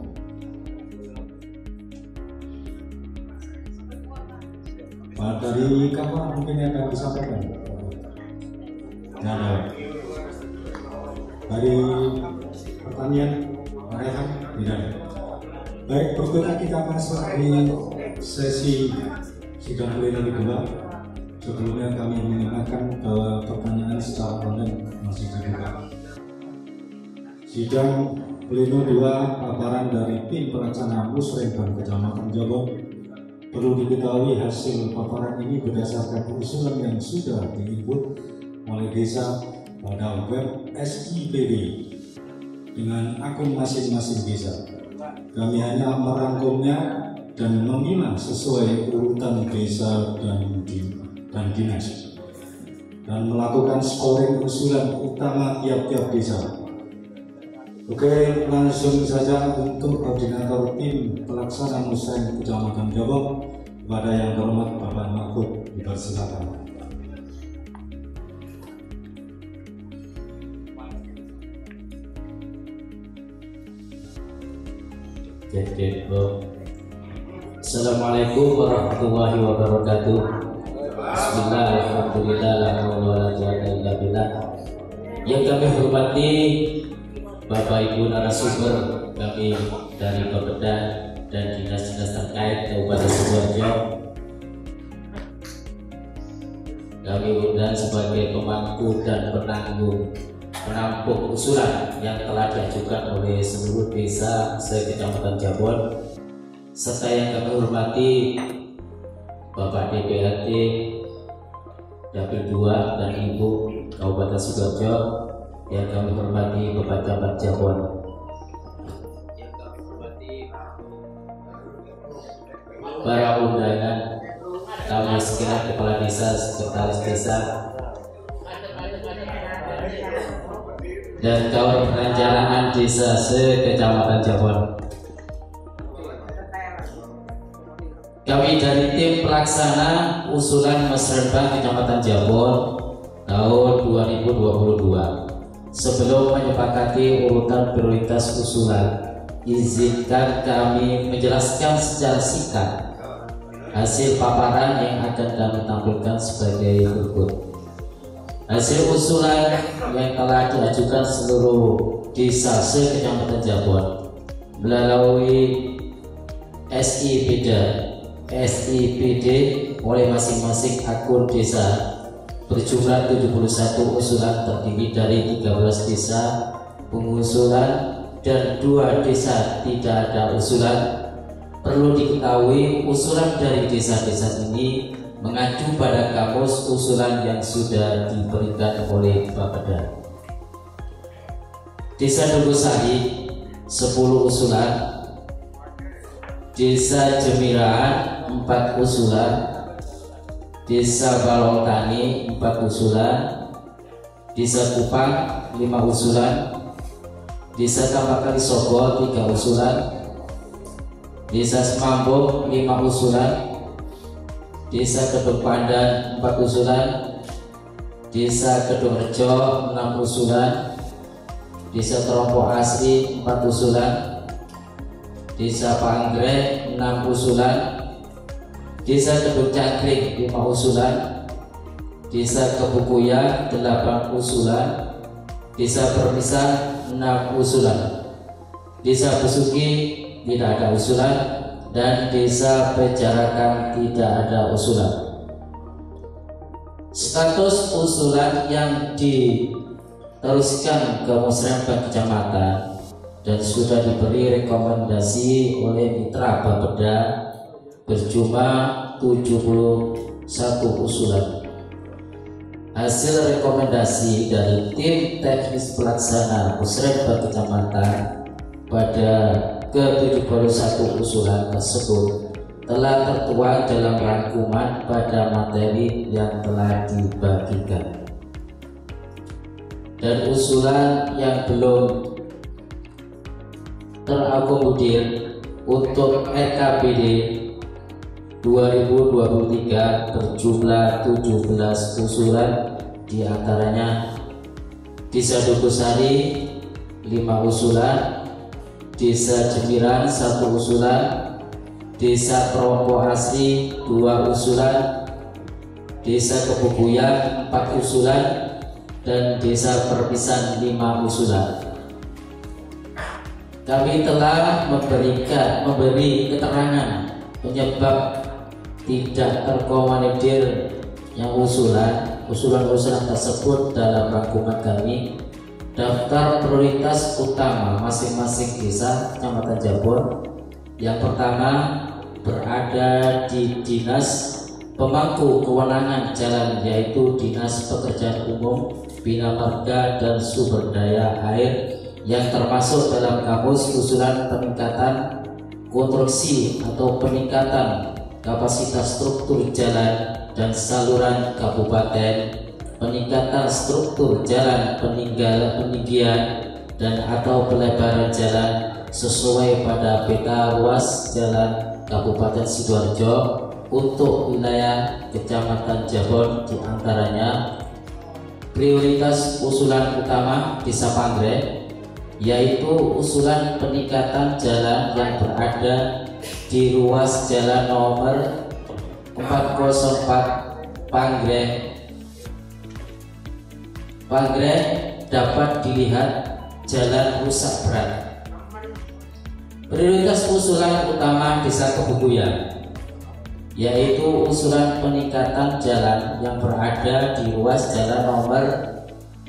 Pak dari Kapal mungkin yang akan disampaikan. Nah, dari pertanian, Rehan, tidak ada. Baik, berikutnya kita masuk di sesi sidang pleno kedua. Sebelumnya kami mengingatkan bahwa pertanyaan secara online masih dibuka. Sidang pleno 2 paparan dari tim pelaksana Musrembang Kecamatan Jabon. Perlu diketahui hasil paparan ini berdasarkan usulan yang sudah diinput oleh desa pada web SIPD dengan akun masing-masing desa. Kami hanya merangkumnya dan memilah sesuai urutan desa dan dinas dan melakukan scoring usulan utama tiap-tiap desa. Oke, langsung saja untuk koordinator tim pelaksana Musrembang Kecamatan Jabon, kepada yang terhormat Bapak Mahfud, dipersilakan. Assalamualaikum warahmatullahi wabarakatuh. Bismillah, alhamdulillah, la haula wala quwwata illa billah. Yang kami hormati Bapak Ibu narasumber kami dari Bapeda dan dinas-dinas terkait Kabupaten Sidoarjo. Kami undang sebagai pemangku dan penampung usulan yang telah diajukan oleh seluruh desa se-Kecamatan Jabon, serta yang kami hormati Bapak DPRD Dapil 2 dan Ibu Kabupaten Sidoarjo, yang kami hormati Bapak Camat Jabon, yang kami hormati para undangan, kami sekalian kepala desa, sekretaris desa, dan kawan perencanaan desa se-Kecamatan Jabon. Kami dari tim pelaksana usulan Musrembang Kecamatan Jabon tahun 2022. Sebelum menyepakati urutan prioritas usulan, izinkan kami menjelaskan secara singkat hasil paparan yang akan kami tampilkan sebagai berikut. Hasil usulan yang telah diajukan seluruh desa se-Kecamatan Jabon melalui SIPD oleh masing-masing akun desa berjumlah 71 usulan terdiri dari 13 desa pengusulan dan 2 desa tidak ada usulan. Perlu diketahui usulan dari desa-desa ini mengacu pada kamus usulan yang sudah diberikan oleh Bapeda. Desa Dogosari 10 usulan, Desa Jemiraan 4 usulan, Desa Balongtani 4 usulan, Desa Kupang 5 usulan, Desa Tambakali Sogo 3 usulan, Desa Semambung 5 usulan, Desa Kedung Pandan 4 usulan, Desa Kedung Rejo 6 usulan, Desa Terompo Asri 4 usulan, Desa Panggrek 6 usulan, Desa Kedung Cangkring 5 usulan, Desa Kebukuya 8 usulan, Desa Perpisan 6 usulan, Desa Besuki tidak ada usulan, dan Desa Pejarakan tidak ada usulan. Status usulan yang diteruskan ke Musrenbang Kecamatan dan sudah diberi rekomendasi oleh Mitra Bapeda berjumlah 71 usulan. Hasil rekomendasi dari tim teknis pelaksana Musrenbang Kecamatan pada ke-71 usulan tersebut telah tertuang dalam rangkuman pada materi yang telah dibagikan. Dan usulan yang belum terakomodir untuk RKPD 2023 berjumlah 17 usulan, diantaranya Desa Dogosari 5 usulan, Desa Jemiran 1 usulan, Desa Terompo Asri 2 usulan, Desa Kebukuyan 4 usulan, dan Desa Perpisan 5 usulan. Kami telah memberi keterangan penyebab tidak terkomodir yang usulan-usulan tersebut dalam rangkuman kami. Daftar prioritas utama masing-masing desa Kecamatan Jabon yang pertama berada di Dinas Pemangku Kewenangan Jalan, yaitu Dinas Pekerjaan Umum, Bina Marga dan Sumber Daya Air, yang termasuk dalam kamus usulan peningkatan konstruksi atau peningkatan kapasitas struktur jalan dan saluran kabupaten, peningkatan struktur jalan peninggian dan atau pelebaran jalan sesuai pada peta ruas jalan Kabupaten Sidoarjo untuk wilayah Kecamatan Jabon, diantaranya prioritas usulan utama Desa Panggrek, yaitu usulan peningkatan jalan yang berada di ruas jalan nomor 404 Panggrek dapat dilihat jalan rusak berat. Prioritas usulan utama Desa Kebukuyan, yaitu usulan peningkatan jalan yang berada di ruas jalan nomor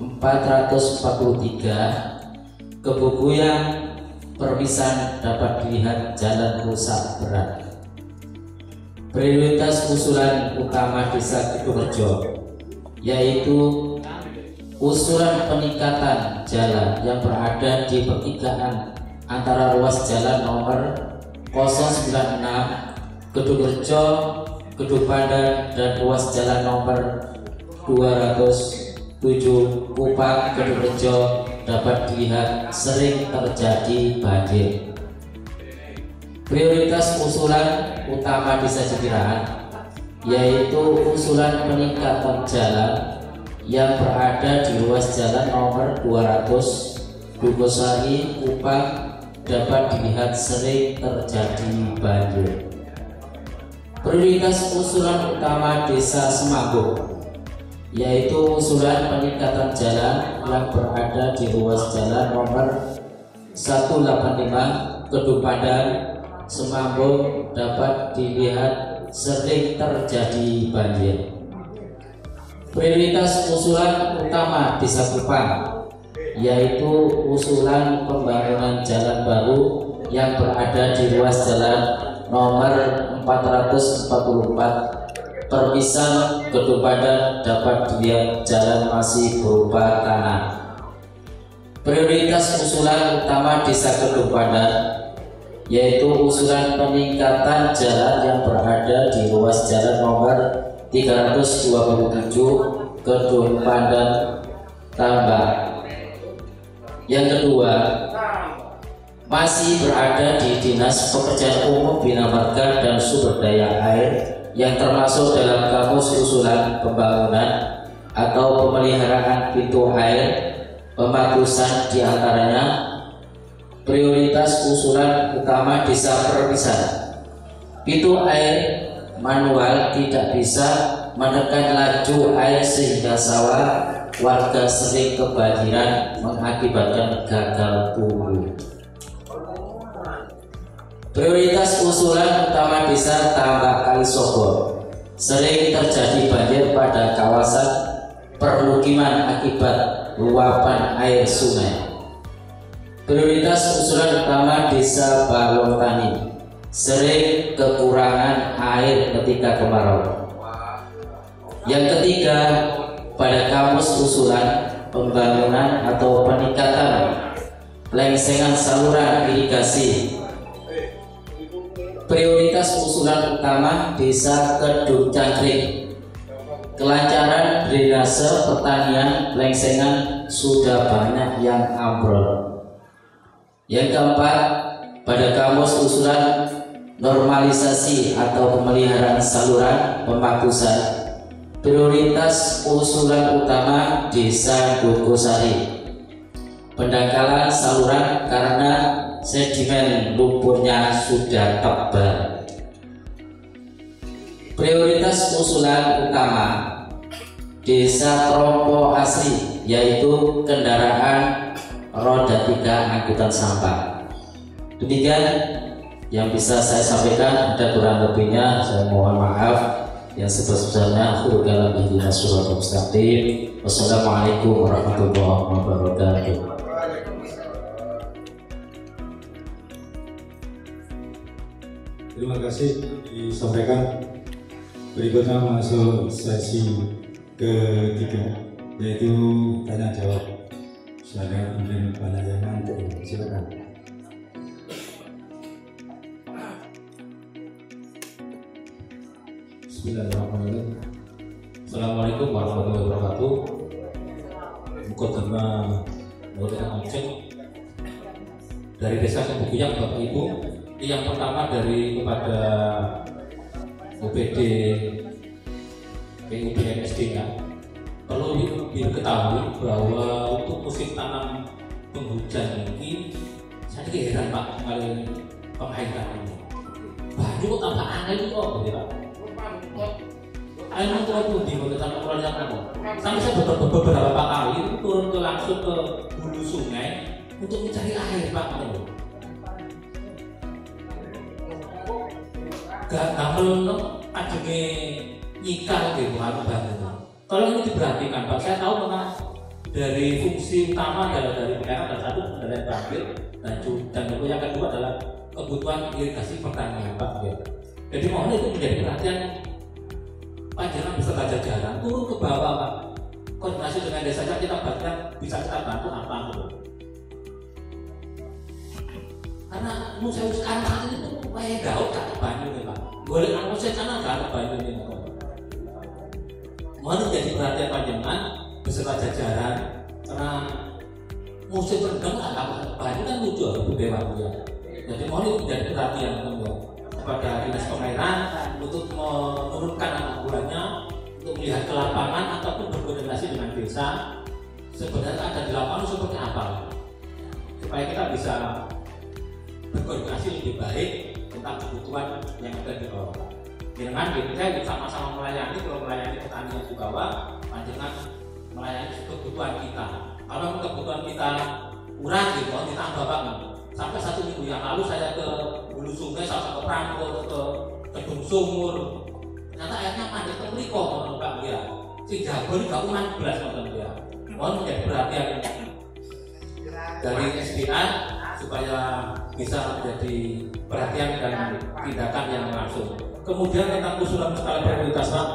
443 Kebukuyan Perpisan dapat dilihat jalan rusak berat. Prioritas usulan utama Desa Kedungrejo, yaitu usulan peningkatan jalan yang berada di pertigaan antara ruas jalan nomor 096 Kedungrejo, Kedung Pandan, dan ruas jalan nomor 207 Kupang Kedungrejo dapat dilihat sering terjadi banjir. Prioritas usulan utama Desa Jemiran, yaitu usulan peningkatan jalan yang berada di ruas jalan nomor 200 Dogosari Kupang dapat dilihat sering terjadi banjir. Prioritas usulan utama Desa Semambung, yaitu usulan peningkatan jalan yang berada di ruas jalan nomor 185 Kedung Pandan Semambung dapat dilihat sering terjadi banjir. Prioritas usulan utama Desa Kupang yaitu usulan pembangunan jalan baru yang berada di ruas jalan nomor 444 Perpisahan Gedung Padan dapat dilihat jalan masih berupa tanah. Prioritas usulan utama Desa Gedung Padan yaitu usulan peningkatan jalan yang berada di ruas jalan nomor 327 Gedung Padan Tambak. Yang kedua, masih berada di Dinas Pekerjaan Umum, Bina Marga dan Sumber Daya Air yang termasuk dalam kamus usulan pembangunan atau pemeliharaan pintu air, pemagusan diantaranya. Prioritas usulan utama Desa Perpisahan, pintu air manual tidak bisa menekan laju air sehingga sawah warga sering kebanjiran mengakibatkan gagal tumbuh. Prioritas usulan utama Desa Tambak Kalisogor, sering terjadi banjir pada kawasan permukiman akibat luapan air sungai. Prioritas usulan utama Desa Balontani, sering kekurangan air ketika kemarau. Yang ketiga, pada kamus usulan pembangunan atau peningkatan lengsengan saluran irigasi. Prioritas usulan utama Desa Kedung Cangkring, kelancaran drainase pertanian lengsengan sudah banyak yang ambrol. Yang keempat, pada kamus usulan normalisasi atau pemeliharaan saluran pemagusan. Prioritas usulan utama Desa Gogosari, pendangkalan saluran karena sedimen lumpurnya sudah tebal. Prioritas usulan utama Desa Trompo Asri, yaitu kendaraan roda 3 angkutan sampah. Demikian yang bisa saya sampaikan, ada kurang lebihnya saya mohon maaf. Yang sebesar-besarnya akhirul kalam ihdinas siratal mustaqim. Wassalamualaikum warahmatullahi wabarakatuh. Terima kasih disampaikan. Berikutnya masuk sesi ketiga, yaitu tanya jawab. Silakan mungkin banyak yang nanti, silakan. Bismillahirrahmanirrahim. Assalamualaikum warahmatullahi wabarakatuh. Mukadimah Muhammad Aceh dari Desa Kebukuyang, Bapak Ibu. Yang pertama dari kepada OPD PUBMSD-nya perlu diketahui bahwa untuk musim tanam penghujan ini saya heran Pak kali pengairan ini. Banyu kok tambah aneh itu kok, gitu Pak. Air itu di tanah yang kamu. Sampai saya beberapa kali itu turun ke langsung ke hulu sungai untuk mencari air Pak. Gak perlu adanya nyikal gitu harus banget. Tolong ini diperhatikan Pak. Saya tahu memang dari fungsi utama adalah dari pengairan dan satu adalah banjir dan yang kedua adalah kebutuhan irigasi pertanian Pak. Jadi mohon itu menjadi perhatian panjenengan beserta jajaran turun ke bawah Pak. Koordinasi dengan desa kita banyak bisa kita bantu apa gitu. Karena saya sekarang saat ini tuh kayak gaut gak banyu nih Pak. Boleh aku saya sana gak banyu nih Pak. Mohon jadi perhatian panjenengan beserta jajaran karena musim rendang gak banyu kan lucu budaya ya. Jadi mohon itu menjadi perhatian teman-teman kepada dinas pengairan untuk menurunkan anak buahnya untuk melihat ke lapangan ataupun berkoordinasi dengan desa sebenarnya ada di lapangan seperti apa supaya kita bisa berkoordinasi lebih baik tentang kebutuhan yang ada di bawah. Dengan kita sama-sama melayani, kalau melayani petani di bawah, panjenengan melayani kebutuhan kita. Kalau kebutuhan kita kurang gitu, ditambah Pak. sampai 1 minggu yang lalu saya ke Hulu Sungai, sampai ke Prangkul, ke Kedung Sumur. Ternyata airnya mandek ke mriko Pak ya. Sing Jabon gak uman belas ya. Mohon menjadi perhatian dari SDA supaya bisa menjadi perhatian dan tindakan yang langsung. Kemudian tentang usulan skala prioritas Pak,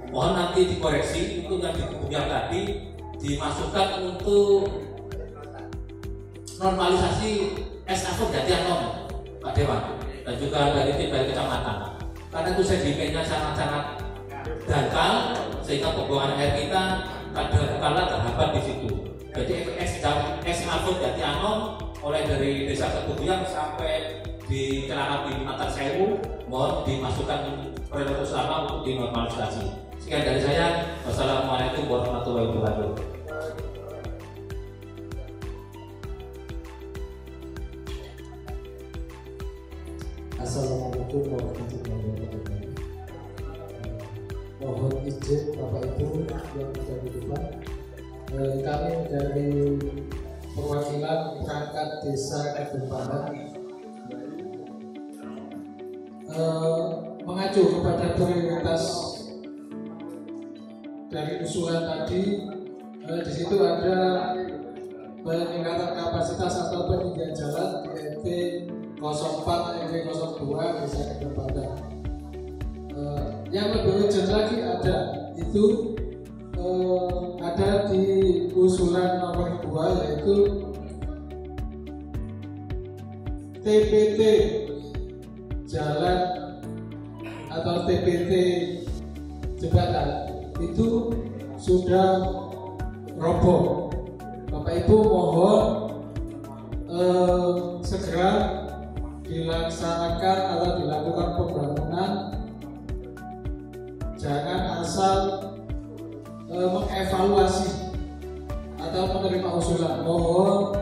mohon nanti dikoreksi untuk yang dihubungkan tadi dimasukkan untuk normalisasi SAF Jatianom Pak Dewan dan juga dari tim dari kecamatan. Karena itu sedimennya sangat-sangat dangkal sehingga pembuangan air kita kadang-kala terhambat di situ. Jadi SAF Jatianom mulai dari Desa Ketubuyang sampai di Celana Mata Sewu mohon dimasukkan prioritas utama untuk dinormalisasi. Sekian dari saya. Wassalamualaikum warahmatullahi wabarakatuh. Assalamualaikum warahmatullahi wabarakatuh. Mohon izin Bapak Ibu yang ada di depan, kami dari perwakilan perangkat Desa Kedung Pandan mengacu kepada prioritas dari usulan tadi. Di situ ada peningkatan kapasitas atau peninggian jalan di RT 04 RW 02 Desa Kedung Pandan. Yang lebih urgent lagi itu ada di usulan nomor 2 yaitu TPT jalan atau TPT jembatan itu sudah roboh. Bapak Ibu mohon segera dilaksanakan atau dilakukan pembangunan. Jangan asal mengevaluasi atau menerima usulan. Mohon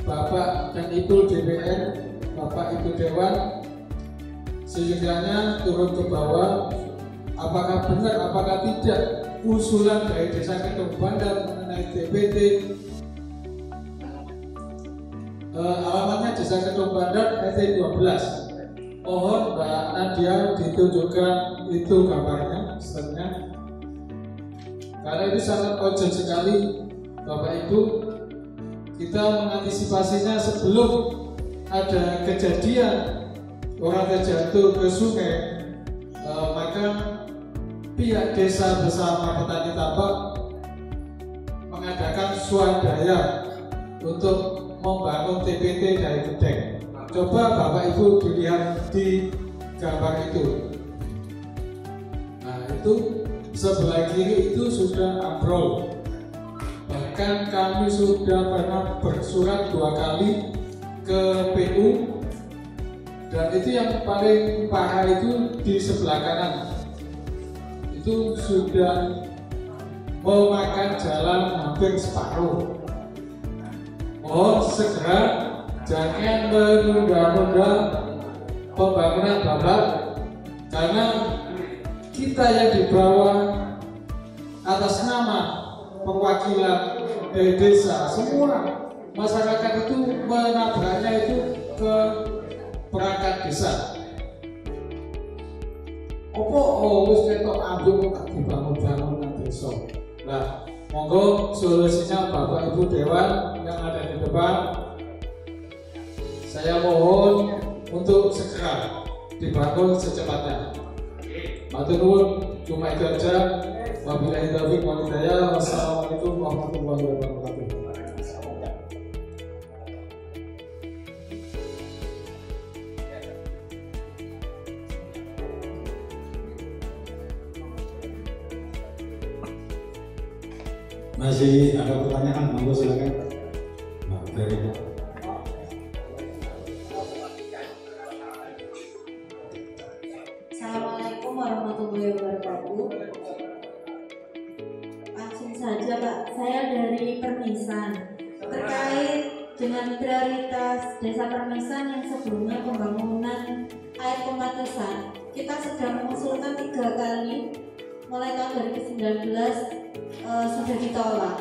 Bapak dan Ibu DPR, Bapak Ibu Dewan, sejujurnya turun ke bawah. Apakah benar, apakah tidak usulan dari Desa Kedung Pandan mengenai TPT? Alamatnya Desa Kedung Pandan RT 12. Mohon Mbak Nadia ditunjukkan itu gambarnya, sebenarnya. Karena itu sangat urgent sekali, Bapak Ibu. Kita mengantisipasinya sebelum ada kejadian orang terjatuh ke sungai, maka pihak desa bersama petani tambak mengadakan swadaya untuk membangun TPT dari gedeng. Coba Bapak Ibu dilihat di gambar itu. Nah itu sebelah kiri itu sudah ambrol. Bahkan kami sudah pernah bersurat 2 kali ke PU. Dan itu yang paling parah itu di sebelah kanan. Itu sudah memakan jalan hampir separuh. Mohon segera, jangan menunda-nunda pembangunan babat, karena kita yang di bawah atas nama perwakilan dari desa, semua masyarakat itu menabraknya itu ke perangkat desa. Wis ketok ambil kok dibangun-bangun nang desa. Nah, monggo solusinya Bapak Ibu Dewan yang ada di depan, saya mohon untuk segera dibangun secepatnya. Matur nuwun, cuma itu aja. Wabillahi taufiq wal hidayah. Wassalamualaikum warahmatullahi wabarakatuh. Masih ada pertanyaan, monggo silakan. Nah, dari Pak. Assalamualaikum warahmatullahi wabarakatuh. Langsung saja Pak, saya dari Permisan. Terkait dengan prioritas Desa Permisan yang sebelumnya pembangunan air pembatasan, kita sudah mengusulkan 3 kali mulai tahun 2019 sudah ditolak.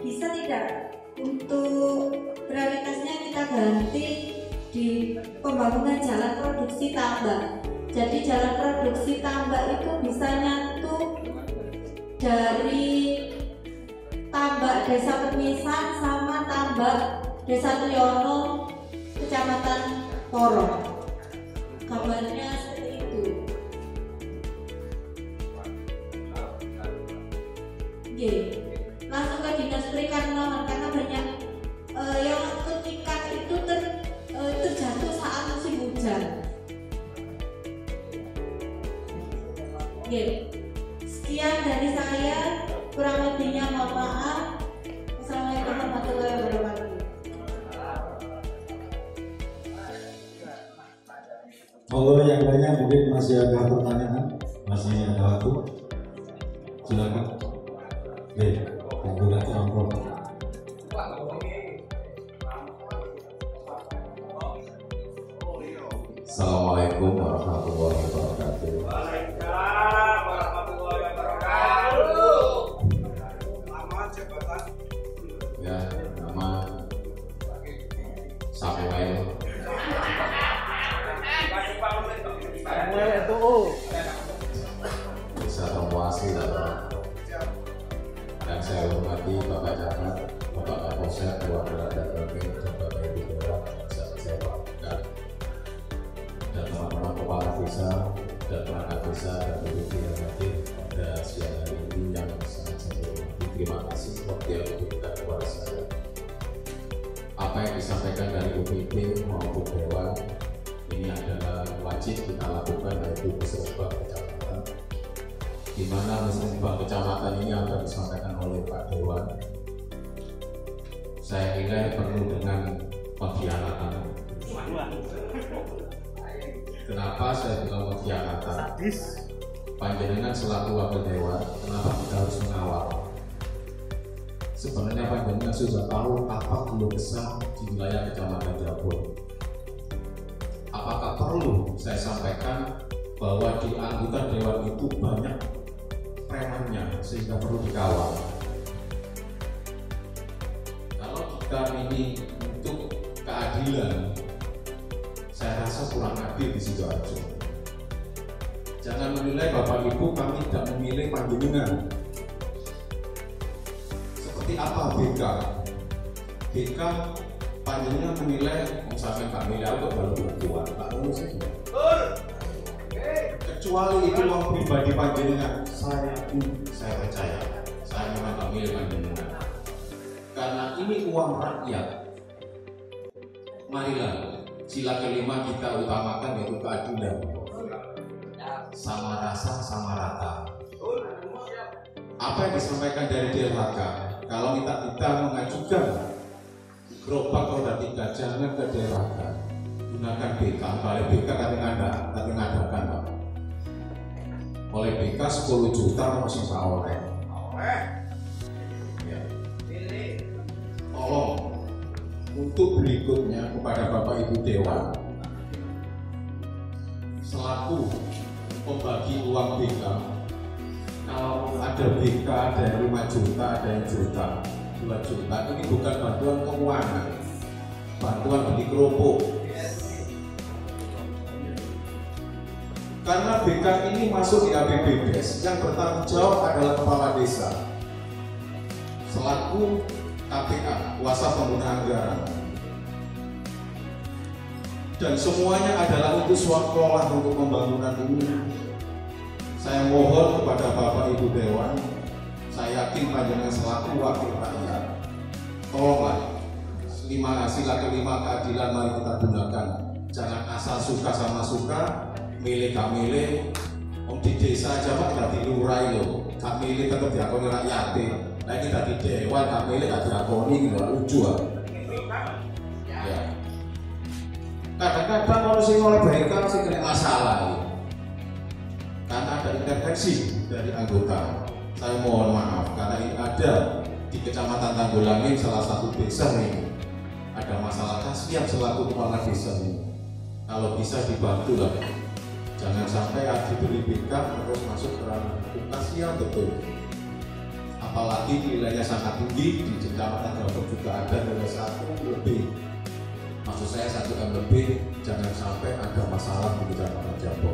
Bisa tidak untuk prioritasnya kita ganti di pembangunan jalan produksi tambak. Jadi jalan produksi tambak itu bisa nyatu dari tambak Desa Permisan sama tambak Desa Tuyono, Kecamatan Porong. Kabarnya seperti itu. Oke, langsung ke Dinas Perikanan karena banyak yang ikan itu terjatuh saat musim hujan. Oke, sekian dari saya, kurang lebihnya mohon maaf. Wassalamualaikum warahmatullahi wabarakatuh. Kalau yang lainnya mungkin masih ada pertanyaan, masih ada waktu, silakan. Oke, menggunakan amplop. Assalamualaikum warahmatullahi wabarakatuh. Waalaikumsalam warahmatullahi wabarakatuh. Nama jabatan? Ya, nama Samuel. Bisa Romuasi dan saya hormati Bapak Camat, Bapak Kapolsek, Keluarga dan Bapak Ibu Dewan, saya banggakan, dan teman-teman kepala desa dan perangkat desa dan BPD yang hadir pada siang hari ini yang sangat saya hormati. Terima kasih waktu yang diberikan kepada saya. Apa yang disampaikan dari UPD maupun Dewan ini adalah wajib kita lakukan, yaitu musrembang kecamatan, di mana musrembang kecamatan ini akan disampaikan oleh Pak Dewan. Saya kira perlu dengan pengkhianatan. Kenapa saya bilang pengkhianatan? Panjenengan selaku wakil Dewan, kenapa kita harus mengawal? Sebenarnya panjenengan sudah tahu apa keluh kesah di wilayah Kecamatan Jabon. Apakah perlu saya sampaikan bahwa di anggota Dewan itu banyak premannya sehingga perlu dikawal? Kalau kita ini untuk keadilan, saya rasa kurang adil di Sidoarjo. Jangan menilai Bapak Ibu kami tidak memilih panjenengan. Seperti apa BK? BK panjenengan menilai misalkan Pak Milih atau baru bertuan, Pak Ulu saja. Kecuali itu uang pribadi panjenengan, saya percaya, saya memang tak milih panjenengan. Karena ini uang rakyat. Marilah sila kelima kita utamakan, yaitu keadilan. Sama rasa, sama rata. Apa yang disampaikan dari DLHK? Kalau kita mengajukan gerobak roda 3 jangan ke DLHK, gunakan BK. Oleh BK kami ngadakan, Pak. Oleh BK 10 juta masih bisa oleh. Ya. Tolong untuk berikutnya kepada Bapak Ibu Dewan, selaku pembagi uang BK, kalau ada BK ada yang 5 juta, ada yang juta, 2 juta, ini bukan bantuan keuangan, bantuan beli kerupuk. Karena BK ini masuk di APBDes, yang bertanggung jawab adalah kepala desa selaku KPA, kuasa pengguna anggaran, dan semuanya adalah untuk swakelola untuk pembangunan ini. Saya mohon kepada Bapak Ibu Dewan, saya yakin panjenengan selaku wakil rakyat, tolonglah sila kelima keadilan mari kita gunakan. Jangan asal suka sama suka, milih gak milih. Om di desa aja Pak gak dilurai loh, gak milih tetap diakoni rakyat. Nah kita di Dewan gak milih gak diakoni, gak lucu ya. Kadang-kadang kalau sih oleh baikkan sih kena masalah ya. Karena ada intervensi dari anggota. Saya mohon maaf karena ini ada di Kecamatan Tanggulangin, salah satu desa ini ada masalah kasihan selaku kepala desa ini. Kalau bisa dibantu lah, jangan sampai diberi BK terus masuk ke ranah hukum, kasihan betul. apalagi nilainya sangat tinggi di Kecamatan Jabon juga ada nilai 1 lebih. Maksud saya 1 M lebih, jangan sampai ada masalah di Kecamatan Jabon.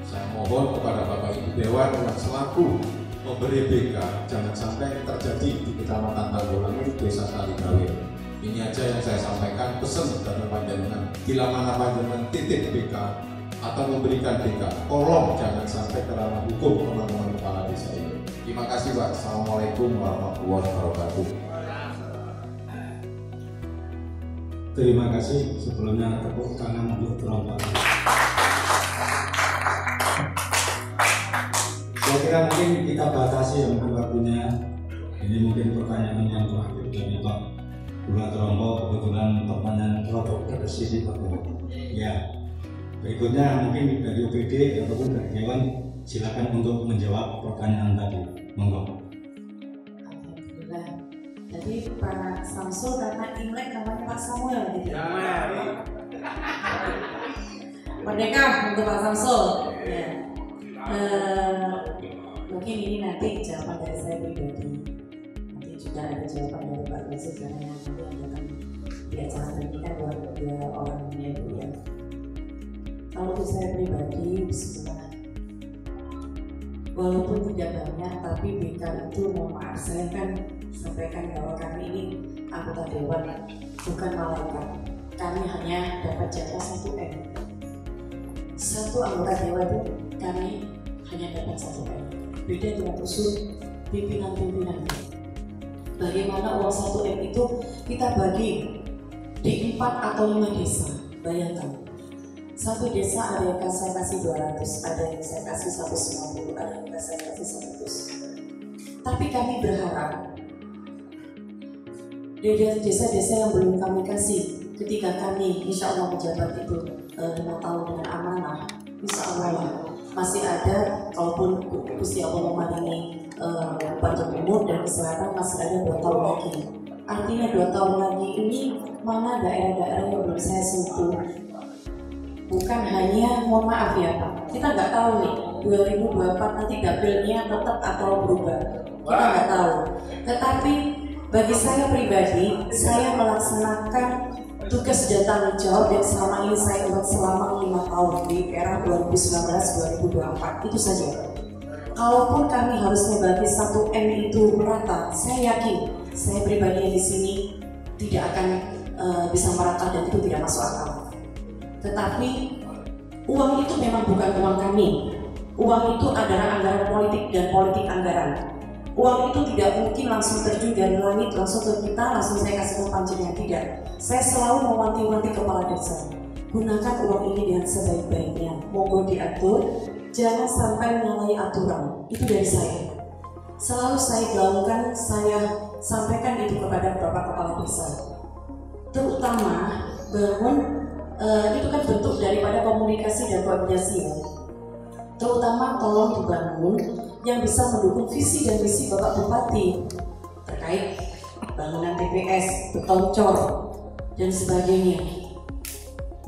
Saya mohon kepada Bapak Ibu Dewan yang selaku memberi BK, jangan sampai terjadi di Kecamatan Tanggulangi, Desa Kaligawe. Ini aja yang saya sampaikan, pesan dari panjenengan. Bila mana panjenengan titip BK atau memberikan BK, tolong jangan sampai kerana hukum teman-teman kepala desa ini. Terima kasih Pak. Assalamualaikum warahmatullahi wabarakatuh. Terima kasih. Sebelumnya tepuk tangan untuk Bapak. Saya kira mungkin kita batasi mungkin waktunya. Ini mungkin pertanyaan yang terakhir dari Pak Lurah Trompo. Kebetulan pertanyaan rodok terkesi Pak. Ya. Berikutnya mungkin dari UPD ataupun dari Dewan, silakan untuk menjawab pertanyaan tadi. Monggo. Alhamdulillah. Jadi Pak Samsul karena Imlek namanya Pak Samuel gitu. Merdeka untuk Pak Samsul. Ya. Mungkin ini nanti jawaban dari saya pribadi. Nanti juga ada jawaban dari Pak Yusuf karena yang nanti akan di acara ini kan dua orang ini ya. Kalau untuk saya pribadi, bismillah. Walaupun tidak banyak, tapi BK itu mohon maaf saya kan sampaikan bahwa kami ini anggota dewan, bukan malaikat. Kami hanya dapat jatah 1 M. Satu anggota dewan itu kami hanya dapat 1 M. Beda dengan usul pimpinan-pimpinan. Bagaimana uang 1 M itu kita bagi di 4 atau 5 desa. Bayangkan. Satu desa ada yang saya kasih 200, ada yang saya kasih 150, ada yang saya kasih 100. Tapi kami berharap dari desa-desa yang belum kami kasih, ketika kami insya Allah menjabat itu 5 tahun dengan amanah, insya Allah masih ada, kalaupun Gusti Allah memaringi panjang umur dan kesehatan, masih ada 2 tahun lagi. Artinya 2 tahun lagi ini mana daerah-daerah yang belum saya sentuh. Bukan hanya, mohon maaf ya Pak, kita nggak tahu nih 2024 nanti dapilnya tetap atau berubah, kita nggak tahu. Tetapi bagi saya pribadi, saya melaksanakan tugas dan tanggung jawab yang selama ini saya buat selama 5 tahun di era 2019-2024 itu saja. Kalaupun kami harus membagi 1 M itu merata, saya yakin saya pribadi yang di sini tidak akan bisa merata dan itu tidak masuk akal. Tetapi uang itu memang bukan uang kami. Uang itu adalah anggaran politik dan politik anggaran. Uang itu tidak mungkin langsung terjun dari langit langsung ke kita, langsung saya kasih ke panjenengan, tidak. Saya selalu mewanti-wanti kepala desa. Gunakan uang ini dengan sebaik-baiknya. Monggo diatur, jangan sampai menyalahi aturan. Itu dari saya. Selalu saya gaungkan, saya sampaikan itu kepada Bapak Kepala Desa. Terutama bangun itu kan bentuk daripada komunikasi dan koordinasi ya. Terutama tolong dibangun yang bisa mendukung visi dan misi Bapak Bupati terkait bangunan TPS, beton cor dan sebagainya.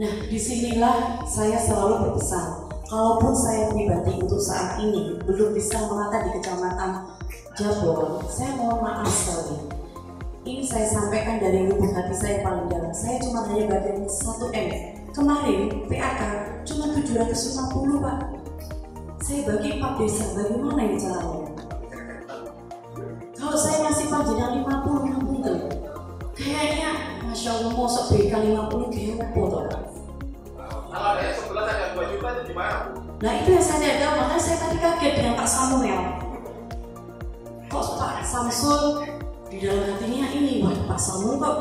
Nah, disinilah saya selalu berpesan, kalaupun saya pribadi untuk saat ini belum bisa merata di Kecamatan Jabon, saya mohon maaf sekali. Ini saya sampaikan dari lubuk hati saya paling dalam. Saya cuma hanya bagian 1 M. Kemarin PAK cuma 750 Pak. Saya bagi 4 desa, bagaimana ini caranya? Kalau saya ngasih panjenengan 50 gitu, kayaknya Masya Allah mosok BK 50 kayak apa toh? Kalau ada yang 11 ada 2 juta itu gimana? Nah itu yang saya tidak tahu, makanya saya tadi kaget dengan Pak Samuel. Kok Pak Samsul di dalam hatinya ini, wah Pak Samuel kok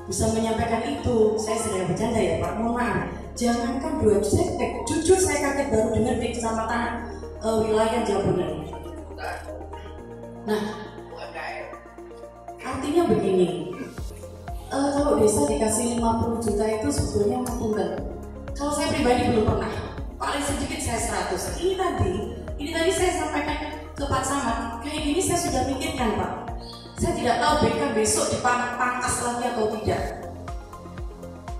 bisa menyampaikan itu. Saya sedang bercanda ya Pak, mohon maaf. Jangankan 2 juta, jujur saya kaget baru dengar di Kecamatan wilayah Jabon ini. Nah, artinya begini, kalau desa dikasih 50 juta itu sebetulnya mengunggah. Kalau saya pribadi belum pernah, paling sedikit saya 100. Ini tadi saya sampaikan ke Pak Samad, kayak gini saya sudah pikirkan Pak. Saya tidak tahu BK besok dipangkas lagi atau tidak.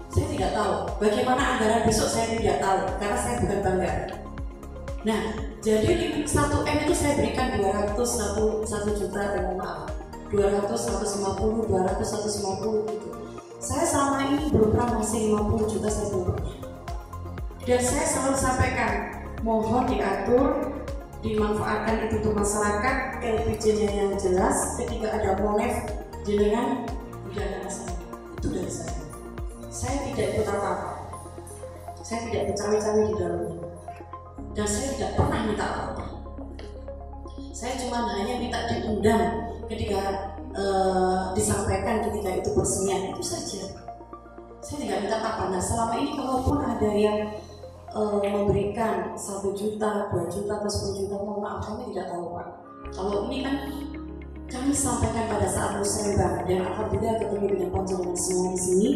Saya tidak tahu. Bagaimana anggaran besok saya tidak tahu, karena saya bukan banggar. Nah, jadi 1M itu saya berikan 1 juta, maaf 200, 150, 200, 150 gitu. Saya selama ini belum pernah masih 50 juta saya belum pernah. Dan saya selalu sampaikan, mohon diatur, dimanfaatkan itu untuk masyarakat, LPG-nya yang jelas, ketika ada monef jenengan tidak ada masalah. Itu dari saya. Saya tidak ikut apa-apa. Saya tidak bercawe-cawe di dalamnya. Dan saya tidak pernah minta apa-apa. Saya cuma hanya minta diundang ketika disampaikan ketika itu peresmian, itu saja. Saya tidak minta apa. Nah, selama ini kalaupun ada yang memberikan 1 juta, 2 juta, atau 10 juta, mohon maaf, kami tidak tahu Pak. Kalau ini kan kami sampaikan pada saat musrembang, dan alhamdulillah ketemu dengan panjenengan semua di sini,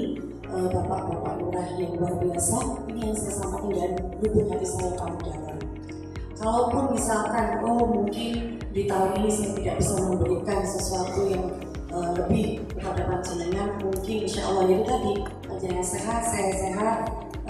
bapak-bapak lurah yang luar biasa. Ini yang saya sampaikan dari lubuk hati saya paling dalam. Kalaupun misalkan, mungkin di tahun ini saya tidak bisa memberikan sesuatu yang lebih kepada panjenengan, mungkin insya Allah itu tadi panjenengan sehat, saya sehat.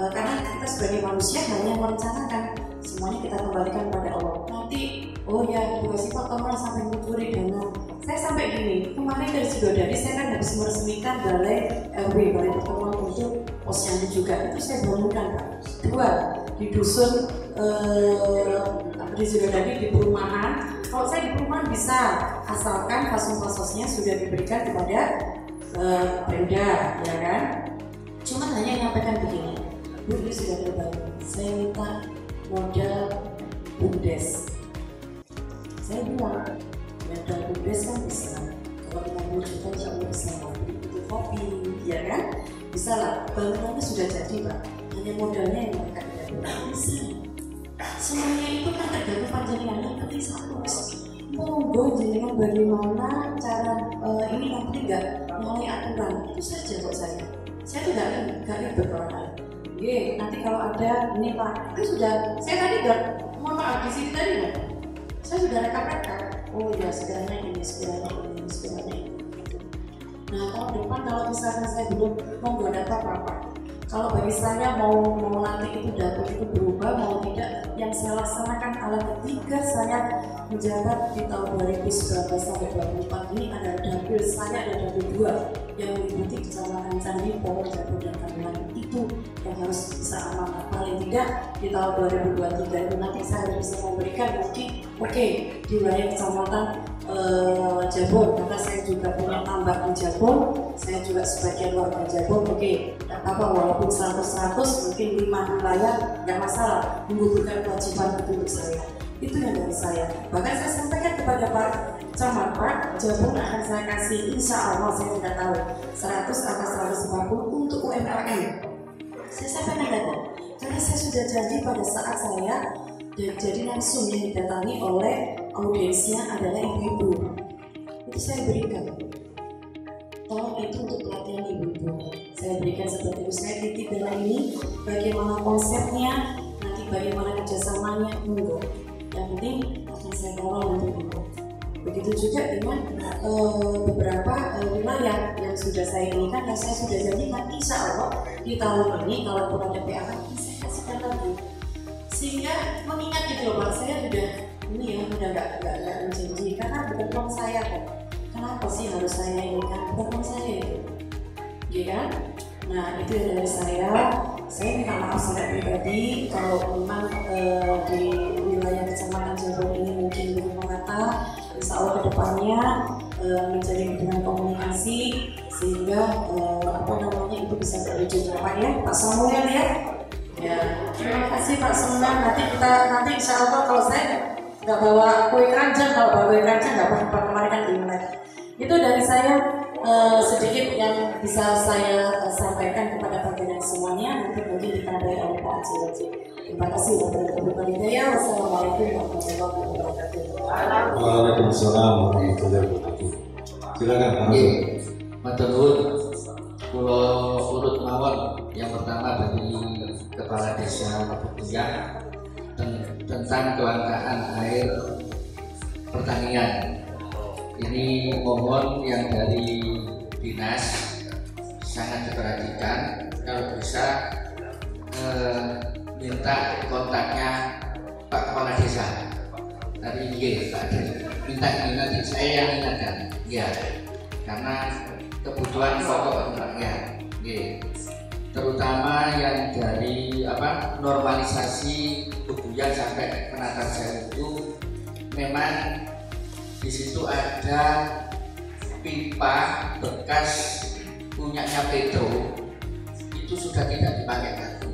Karena kita sebagai manusia hanya merencanakan, semuanya kita kembalikan kepada Allah. Nanti, dikasih potongan sampai mencuri dana. Saya sampai gini, kemarin dari Sidodadi saya kan habis meresmikan balai RW, balai pertemuan untuk posyandu juga. Itu saya bangunkan Pak. 2 di dusun di Sidodadi di perumahan. Kalau saya di perumahan bisa, asalkan fasos-fasosnya sudah diberikan kepada Pemda, ya kan? Cuma hanya menyampaikan begini, Bu, ini sudah terbangun. Saya minta modal BUMDes. Saya bilang, modal BUMDes kan bisa. Kalau 50 juta insya Allah bisa beli itu kopi, ya kan? Bisa lah, bangunannya sudah jadi Pak. Hanya modalnya yang mereka tidak bisa. Semuanya itu kan tergantung panjenengan, yang penting satu. Monggo jenengan bagaimana cara ini yang penting nggak melalui aturan, itu saja kok saya. Saya tuh nggak ribet orang. Nanti kalau ada ini Pak, itu sudah saya tadi mohon maaf di sini tadi loh. Saya sudah rekap-rekap. Oh ya, sekiranya ini, sekiranya ini, sekiranya ini. Nah, kalau depan kalau misalkan saya belum monggo data apa-apa. Kalau bagi saya mau nanti itu dapur itu berubah mau tidak, yang saya laksanakan ala ketika saya menjabat di tahun 2019 sampai 2024 ini ada dapur saya, ada dapur 2 yang meliputi Kecamatan Candi, Poro, Jabon, dan Kamelan. Itu yang harus bisa amanah. Paling tidak di tahun 2023 itu nanti saya bisa memberikan mungkin di wilayah Kecamatan Jabon, karena saya juga punya tambak di Jabon, saya juga sebagian warga Jabon. Tak apa, walaupun 100 mungkin 5 wilayah nggak masalah, menggugurkan kewajiban itu untuk saya. Itu yang dari saya. Bahkan saya sampaikan kepada Pak Camat, Pak Jabon akan saya kasih, insya Allah saya tidak tahu 100 atau 150 untuk UMKM. Saya sampaikan data, karena saya sudah janji pada saat saya dan jadi langsung yang didatangi oleh audiensnya adalah ibu-ibu. Itu saya berikan. Tolong itu untuk pelatihan ibu-ibu. Saya berikan seperti itu. Saya titip dana ini, bagaimana konsepnya, nanti bagaimana kerjasamanya, monggo. Yang penting akan saya kawal untuk ibu. Begitu juga dengan beberapa wilayah yang sudah saya inikan, yang saya sudah janjikan, insya Allah di tahun ini kalau ada PAK saya kasihkan lagi. Sehingga mengingat gitu loh Pak, saya udah nggak menjanji karena bukan uang saya kok. Kenapa sih harus saya ini kan? Bukan uang saya itu, ya kan? Nah itu yang dari saya. Saya minta maaf secara pribadi kalau memang di wilayah Kecamatan Jabon ini mungkin belum merata. Insya Allah kedepannya menjadi hubungan komunikasi sehingga itu bisa terwujud Pak ya, Pak Samuel ya. Ya, terima kasih Pak Samuel. Nanti insya Allah kalau saya nggak bawa kue keranjang, kalau bawa kue keranjang nggak apa-apa, kemarin kan diingat. Itu dari saya sedikit yang bisa saya sampaikan kepada panjenengan semuanya. Nanti mungkin ditandai oleh Pak Haji. Terima kasih warahmatullahi wabarakatuh. Wassalamualaikum warahmatullahi wabarakatuh. Waalaikumsalam warahmatullahi wabarakatuh. Silakan Pak. Matur nuwun. Kula urut mawon. Yang pertama dari Kepala Desa Pebuyan tentang kelangkaan air pertanian. Ini mohon yang dari dinas sangat diperhatikan, kalau bisa minta kontaknya Pak Kepala Desa. Tadi Pak minta ini nanti saya yang ingatkan. Ya, karena kebutuhan pokok ya. Terutama yang dari normalisasi Kebuyan sampai Penatar Jaya itu memang di situ ada pipa bekas punyanya Pedro itu sudah tidak dipakai lagi.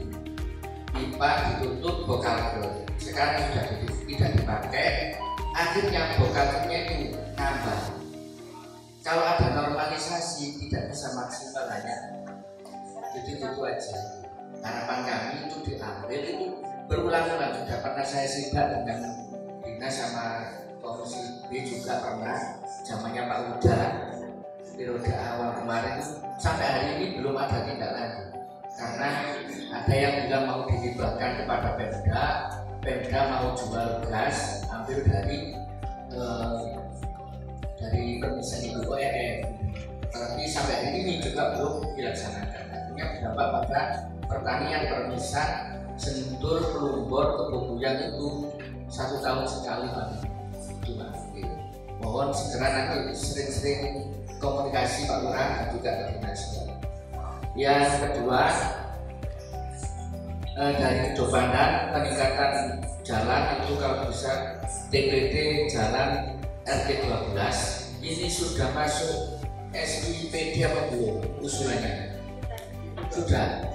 Pipa ditutup bokalnya sekarang sudah tidak dipakai, akhirnya bokalnya itu nambah. Kalau ada normalisasi tidak bisa maksimal hanya jadi itu aja. Harapan kami itu diambil itu berulang-ulang, sudah pernah saya sidak dengan dinas sama Komisi B juga pernah zamannya Pak Uda periode awal kemarin sampai hari ini belum ada tindak lanjut karena ada yang bilang mau dihibahkan kepada Pemda mau jual gas ambil dari permisan Ibu ORF, tapi sampai hari ini juga belum dilaksanakan. Artinya berdampak pada pertanian permisan Sentul, Plumbon, Kebuyan itu 1 tahun sekali Pak. Mohon segera nanti sering-sering komunikasi Pak Lurah dan juga koordinasi. Yang kedua dari Kedobanan peningkatan jalan itu kalau bisa TPD jalan RT 12 ini sudah masuk SIPD apa belum usulannya? Sudah.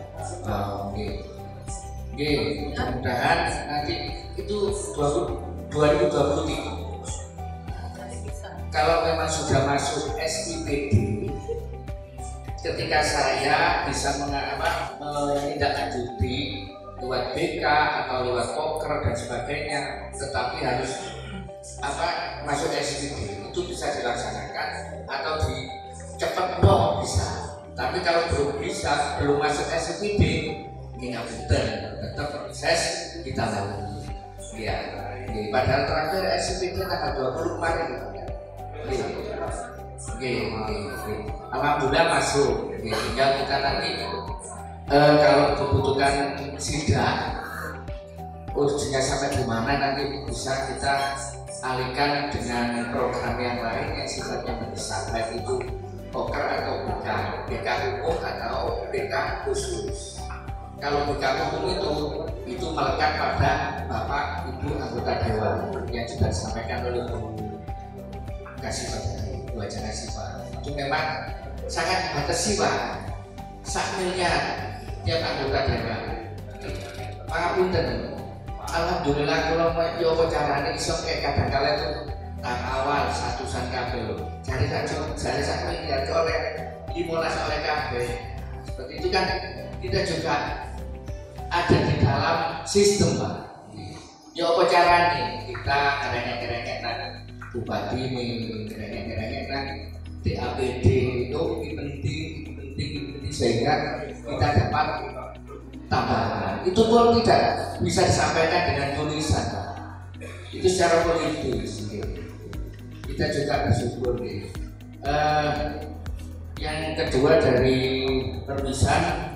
Mudah-mudahan nanti itu 2023. Kalau memang sudah masuk SIPD, ketika saya bisa menindaklanjuti lewat BK atau lewat poker dan sebagainya, tetapi harus masuk SIPD itu bisa dilaksanakan atau cepat bisa. Tapi kalau belum bisa, belum masuk SIPD, ngapunten, tetap proses kita lalui. Ya, padahal terakhir SIPD tanggal 20 kemarin. Alhamdulillah masuk. Tinggal kita nanti kalau dibutuhkan sidak urgennya sampai di mana nanti bisa kita alihkan dengan program yang lain yang sifatnya mendesak, baik itu poker atau BK umum atau BK khusus. Kalau BK umum itu melekat pada Bapak Ibu anggota dewan yang sudah disampaikan oleh Bu Wajah Kasifah. Itu memang sangat dibatasi Pak. Sakmilnya tiap anggota dewan. Pangapunten. Alhamdulillah kalau yo carane iso kadang-kala itu awal satusan kabel. Cari sakmilnya oleh 15 oleh kabel. Seperti itu kan kita juga ada di dalam sistem Pak. Ya apa caranya kita kerengek bupati ini kerengek DAPD itu penting sehingga kita dapat tambahan. Itu pun tidak bisa disampaikan dengan tulisan Pak. Itu secara politis. Kita juga bersyukur yang kedua dari permisan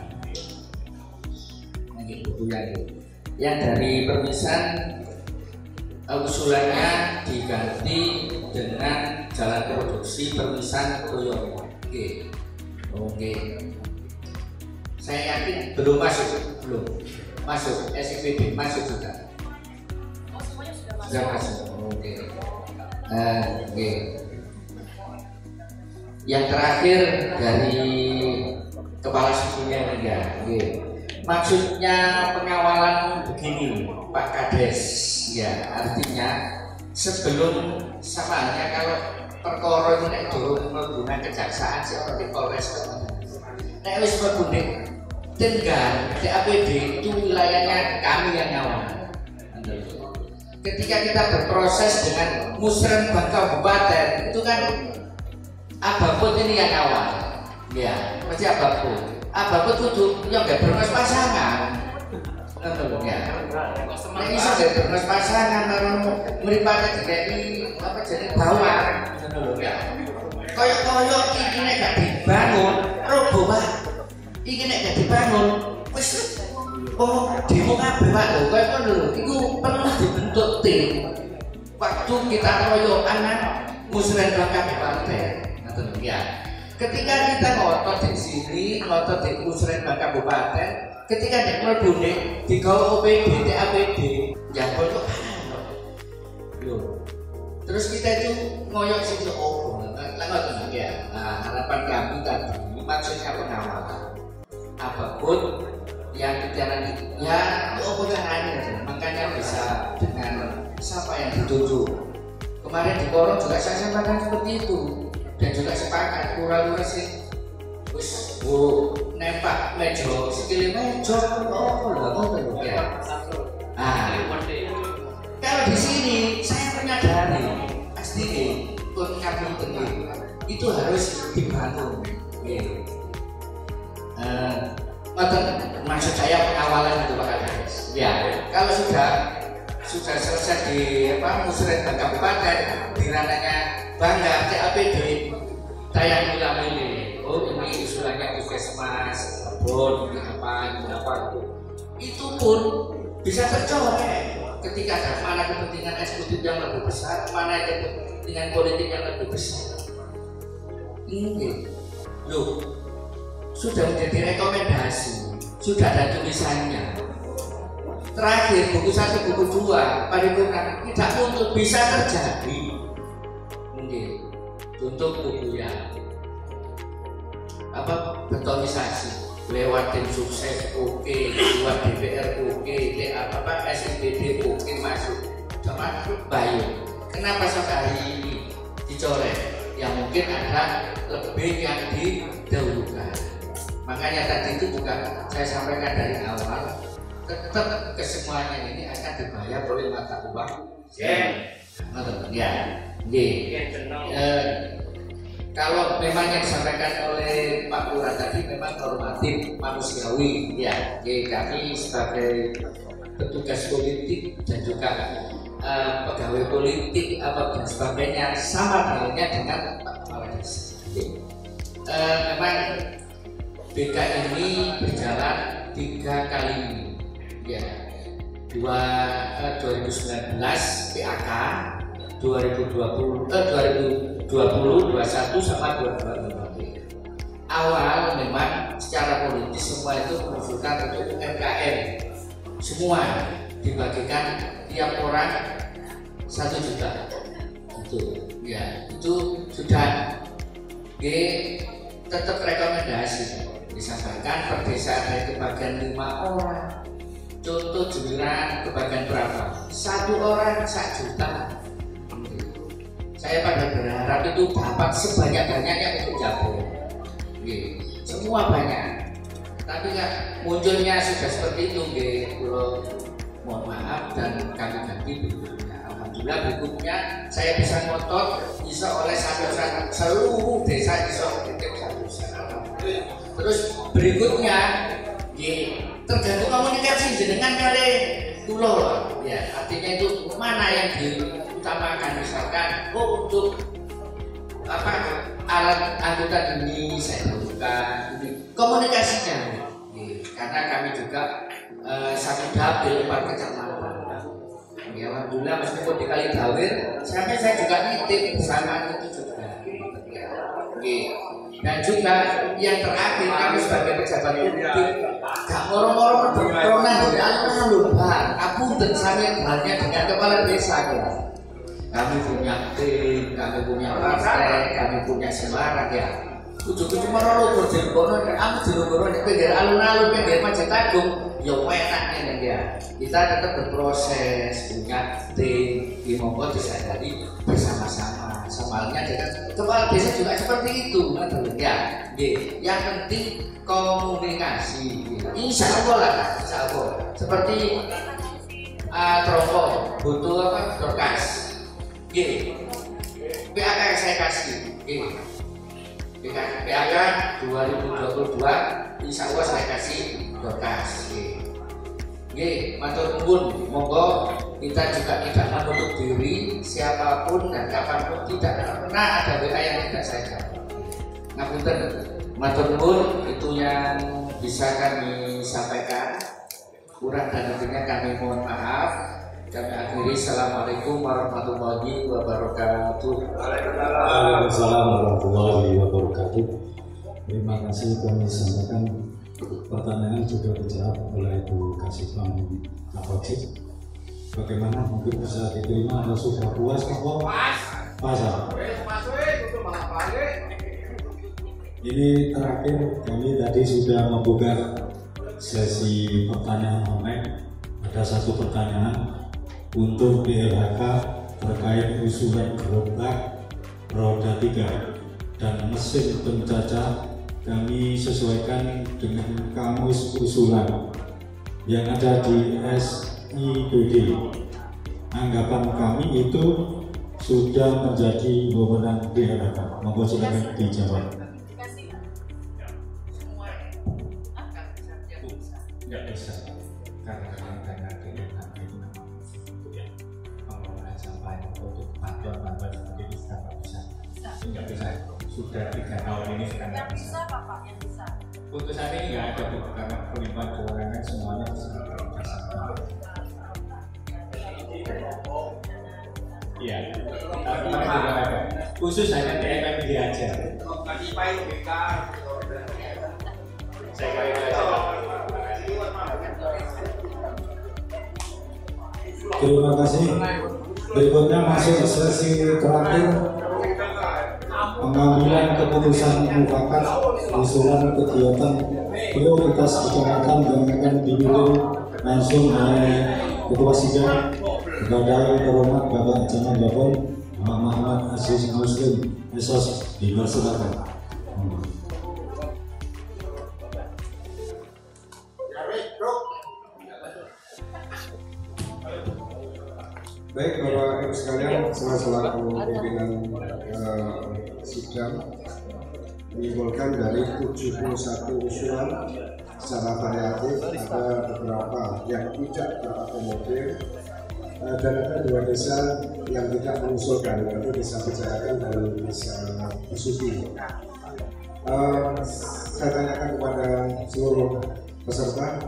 yang dari permisan usulannya diganti dengan jalan produksi permisan Toyoyo. Oke. Saya yakin belum masuk SIPD masuk juga. Sudah masuk. Oke. Yang terakhir dari kepala sukunya maksudnya pengawalan begini Pak Kades, ya artinya sebelum samanya kalau perkara ini nek durung menggunakan kejaksaan sih orang di Polres nek wis menggunakan Tenggar DAPD itu wilayahnya kami yang ngawal. Ketika kita berproses dengan Musren Bangka Kabupaten itu kan Abaput ini yang ngawal, ya pasti Abaput kudu yang nggak bermas pasangan, ya. Nah ini sudah bermas pasangan, meripatnya jadi apa jadi bawah, ya. Koyok ini nggak dibangun, roboh Pak. Ini nggak dibangun, wes Oh, demo kabeh Pak lho, kaya ngono lho. Iku pernah dibentuk tim. Waktu kita royokan musrenbang kabupaten. Ngoten ya. Ketika kita ngotot di sini, ngotot di musrenbang kabupaten, ketika nek mlebu digawa OPD, TAPD, ya kok lho. Terus kita itu ngoyok situ ngoten ya. Nah, harapan kami tadi maksudnya pengawalan. Apapun yang dijalani ya makanya bisa dengan siapa yang dituju. Kemarin di Porong juga saya sampaikan seperti itu dan juga sepakat lurah-lurah sih wis nempak mejo sikile mejo ya. Kalau di sini saya menyadari pasti itu harus dibangun. Maksud saya pengawalan itu Pak Kades. Ya, kalau sudah selesai di musrenbang kabupaten di ranahnya Bangga TAPD tayang milih. Oh ini usulannya puskesmas, bon, ini apa itu pun bisa tercoreng ketika ada mana kepentingan eksekutif yang lebih besar, mana kepentingan politik yang lebih besar. Ini loh sudah menjadi rekomendasi, sudah ada tulisannya. Terakhir buku 1, buku 2 paripurna tidak untuk bisa terjadi. Mungkin untuk buku yang betonisasi lewat tim sukses oke, lewat DPR oke, SIPD oke masuk, cuma bayu. Kenapa sampai hari ini dicoret? Yang mungkin ada lebih yang didahulukan. Makanya tadi itu juga saya sampaikan dari awal, tetap kesemuanya ini akan dibayar oleh mata uang. Kalau memang yang disampaikan oleh Pak Lurah tadi memang normatif manusiawi, ya. Kami sebagai petugas politik dan juga pegawai politik dan sebagainya sama halnya dengan Pak Kepala Desa. Memang BK ini berjalan 3 kali, ya. 2019 PAK, 2020, 21 sama 2022. Awal memang secara politis semua itu mengusulkan untuk UMKM, semua dibagikan tiap orang 1 juta. Itu, ya, itu sudah tetap rekomendasi. Disampaikan per desa ada kebagian 5 orang. Contoh Jembiran kebagian berapa? 1 orang 1 juta. Saya pada berharap itu dapat sebanyak-banyaknya untuk Jabon. Semua banyak. Tapi munculnya sudah seperti itu. Mohon maaf dan kami ganti berikutnya. Alhamdulillah berikutnya saya bisa ngotot bisa oleh seluruh desa bisa terus berikutnya tergantung komunikasi jenengan kali pulau, ya artinya itu mana yang diutamakan, misalkan untuk alat angkutan ini saya lakukan komunikasinya, karena kami juga satu dapil 4 kecamatan. Ya, alhamdulillah meskipun di Kalidawir sampai saya juga nitip bersama itu juga. Dan juga yang terakhir kami sebagai pejabat publik gak ngorong-ngorong berperona dari alun-alun Pak. Aku dan saya hanya dengan kepala desa ya. Kami punya tim, kami punya partai, kami punya semangat ya. Ujung-ujung merolok berjengkono, aku jengkono di pinggir alun-alun, pinggir Masjid Agung, ya enaknya ya. Kita tetap berproses, punya tim, monggo disadari bersama-sama. Soalnya dengan kepala desa juga seperti itu, ya. Yang penting komunikasi. Insya Allah lah, insya Allah. Seperti Trompo butuh berkas. PAK saya kasih. PAK 2022 insya Allah saya kasih berkas. Matur nuwun, monggo kita juga tidak menutup diri siapapun dan kapanpun tidak pernah ada WA yang tidak saya jawab. Ngapunten, matur nuwun itu yang bisa kami sampaikan. Kurang dan lebihnya kami mohon maaf. Kami akhiri. Assalamualaikum warahmatullahi wabarakatuh. Waalaikumsalam warahmatullahi wabarakatuh. Terima kasih kami sampaikan pertanyaan juga dijawab oleh Bu Kasifah Kapocik. Bagaimana mungkin bisa diterima atau sudah puas kok? Pas. Ini terakhir kami tadi sudah membuka sesi pertanyaan online. Ada satu pertanyaan untuk BLHK terkait usulan gerobak roda 3 dan mesin pencacah. Kami sesuaikan dengan kamus usulan yang ada di SIPD. Anggapan kami itu sudah menjadi wewenang BLHK. Mohon silakan dijawab. Nggak bisa karena BLHK itu memang untuk yang pengelolaan sampah untuk bantuan seperti ini nggak bisa. Nggak bisa. Sudah 3 tahun ini sudah nggak bisa. Yang bisa. Putusan ini nggak ada Bu, karena pelimpahan kewenangan semuanya bisa. Iya, tapi tidak ada. Khusus hanya di FMD aja. Saya kira aja. Terima kasih. Berikutnya masuk sesi terakhir, pengambilan keputusan mufakat usulan kegiatan prioritas kecamatan yang akan dipimpin langsung oleh Ketua Sidang kepada yang terhormat Bapak Jaman Jabon Muhammad Aziz Muslim Esos, dipersilakan. Baik, Bapak Ibu sekalian, saya selaku pimpinan sidang menyimpulkan dari 71 usulan secara variatif ada beberapa yang tidak terakomodir dan ada 2 desa yang tidak mengusulkan, yaitu Desa Pejayakan dan Desa Besuki. Saya tanyakan kepada seluruh peserta,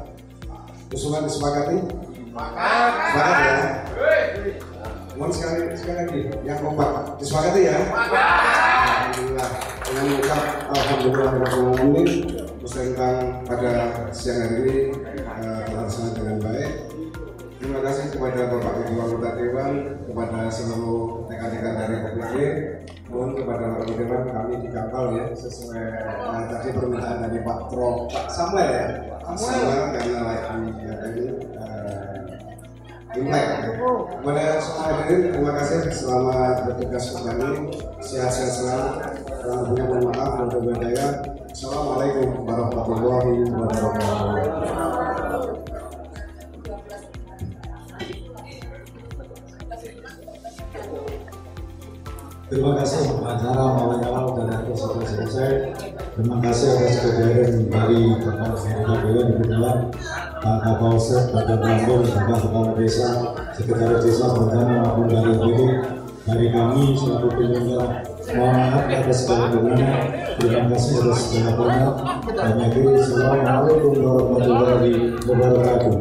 usulan disepakati? Sepakat ya? Mohon sekali lagi yang kompak disepakati ya? Alhamdulillah. Dengan mengucap alhamdulillah tentang pada siang hari ini terlaksana dengan baik. Terima kasih kepada Bapak Ibu anggota Dewan, kepada seluruh rekan-rekan dari OPD. Mohon kepada Bapak Dewan kami dikawal ya sesuai tadi permintaan dari Pak Samuel ya. Samuel karena lagi Imlek. Kepada semua hadirin, terima kasih selamat bertugas kembali, sehat-sehat selalu. Kurang lebihnya mohon maaf dan berbahaya. Assalamualaikum warahmatullahi wabarakatuh. Terima kasih acara mulai awal dan akhir sudah selesai. Terima kasih atas kehadiran dari Bapak Anggota Dewan di dalam Pak Kapolsek, Pak Rambung, Bapak Kepala Desa, Sekretaris Desa, bersama maupun dari OPD, dari kami selaku penyelenggara. Mohon maaf atas kekurangannya. Terima kasih atas segala hormat. Dan akhirnya, Assalamualaikum warahmatullahi wabarakatuh.